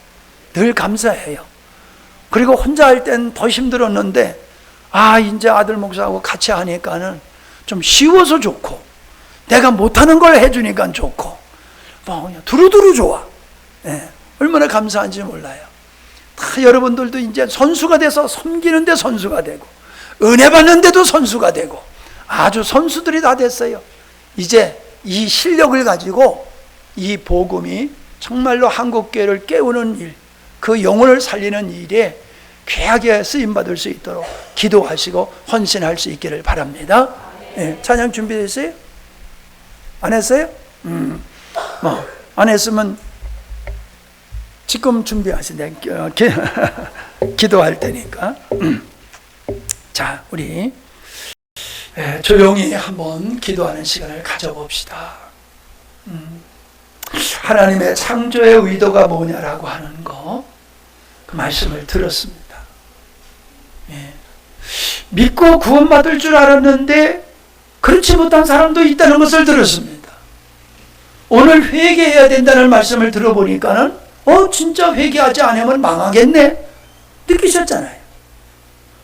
늘 감사해요. 그리고 혼자 할 땐 더 힘들었는데 이제 아들 목사하고 같이 하니까는 좀 쉬워서 좋고, 내가 못하는 걸 해주니까 좋고, 그냥 두루두루 좋아. 예, 얼마나 감사한지 몰라요. 다 여러분들도 이제 선수가 돼서 섬기는데 선수가 되고, 은혜 받는데도 선수가 되고, 아주 선수들이 다 됐어요. 이제 이 실력을 가지고 이 복음이 정말로 한국교회를 깨우는 일, 그 영혼을 살리는 일에 귀하게 쓰임받을 수 있도록 기도하시고 헌신할 수 있기를 바랍니다. 예, 찬양 준비됐어요? 안 했어요? 안 했으면 지금 준비하시네. 기도할 테니까. 자, 우리 조용히 한번 기도하는 시간을 가져봅시다. 하나님의 창조의 의도가 뭐냐라고 하는 거, 그 말씀을 들었습니다. 예. 믿고 구원받을 줄 알았는데 그렇지 못한 사람도 있다는 것을 들었습니다. 오늘 회개해야 된다는 말씀을 들어보니까는 진짜 회개하지 않으면 망하겠네 느끼셨잖아요.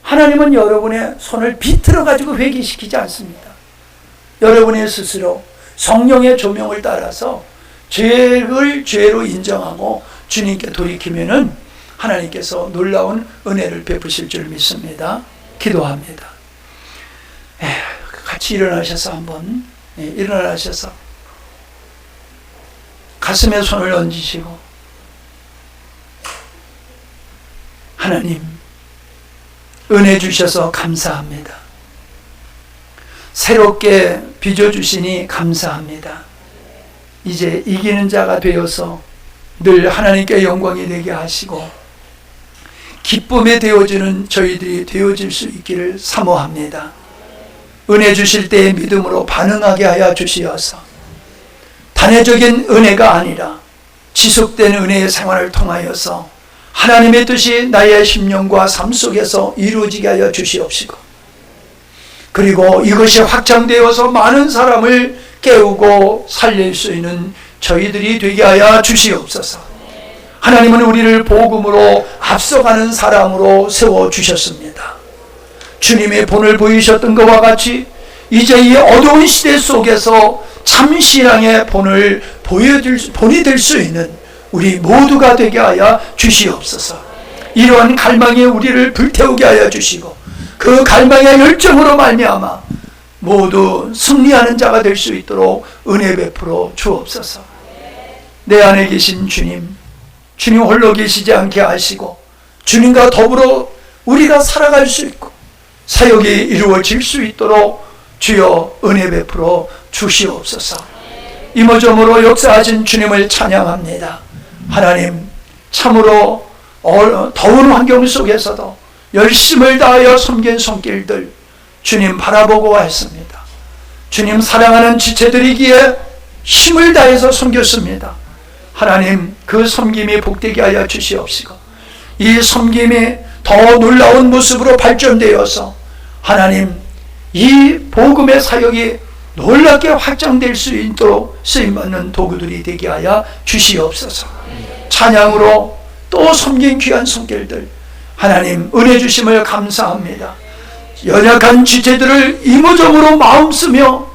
하나님은 여러분의 손을 비틀어 가지고 회개시키지 않습니다. 여러분의 스스로 성령의 조명을 따라서 죄를 죄로 인정하고 주님께 돌이키면은 하나님께서 놀라운 은혜를 베푸실 줄 믿습니다. 기도합니다. 같이 일어나셔서 한번 일어나셔서 가슴에 손을 얹으시고, 하나님 은혜 주셔서 감사합니다. 새롭게 빚어주시니 감사합니다. 이제 이기는 자가 되어서 늘 하나님께 영광이 되게 하시고 기쁨에 되어지는 저희들이 되어질 수 있기를 사모합니다. 은혜 주실 때의 믿음으로 반응하게 하여 주시어서 단회적인 은혜가 아니라 지속된 은혜의 생활을 통하여서 하나님의 뜻이 나의 심령과 삶 속에서 이루어지게 하여 주시옵시고, 그리고 이것이 확장되어서 많은 사람을 깨우고 살릴 수 있는 저희들이 되게 하여 주시옵소서. 하나님은 우리를 복음으로 앞서가는 사람으로 세워주셨습니다. 주님의 본을 보이셨던 것과 같이 이제 이 어두운 시대 속에서 참 신앙의 본이 될 수 있는 우리 모두가 되게 하여 주시옵소서. 이러한 갈망이 우리를 불태우게 하여 주시고 그 갈망의 열정으로 말미암아 모두 승리하는 자가 될 수 있도록 은혜 베풀어 주옵소서. 내 안에 계신 주님, 주님 홀로 계시지 않게 하시고 주님과 더불어 우리가 살아갈 수 있고 사역이 이루어질 수 있도록 주여 은혜 베풀어 주시옵소서. 이모저모로 역사하신 주님을 찬양합니다. 하나님, 참으로 더운 환경 속에서도 열심을 다하여 섬긴 손길들 주님 바라보고 왔습니다. 주님 사랑하는 지체들이기에 힘을 다해서 섬겼습니다. 하나님, 그 섬김이 복되게 하여 주시옵시고 이 섬김이 더 놀라운 모습으로 발전되어서 하나님, 이 복음의 사역이 놀랍게 확장될 수 있도록 쓰임받는 도구들이 되게 하여 주시옵소서. 찬양으로 또 섬긴 귀한 손길들 하나님 은혜 주심을 감사합니다. 연약한 지체들을 이모저모로 마음 쓰며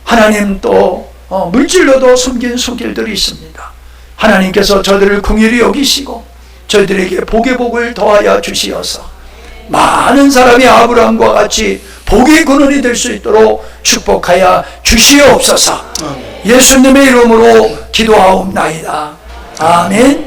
하나님 또 물질로도 섬긴 손길들이 있습니다. 하나님께서 저들을 긍휼히 여기시고 저희들에게 복의 복을 더하여 주시어서 많은 사람이 아브라함과 같이 복의 근원이 될 수 있도록 축복하여 주시옵소서. 예수님의 이름으로 기도하옵나이다. 아멘.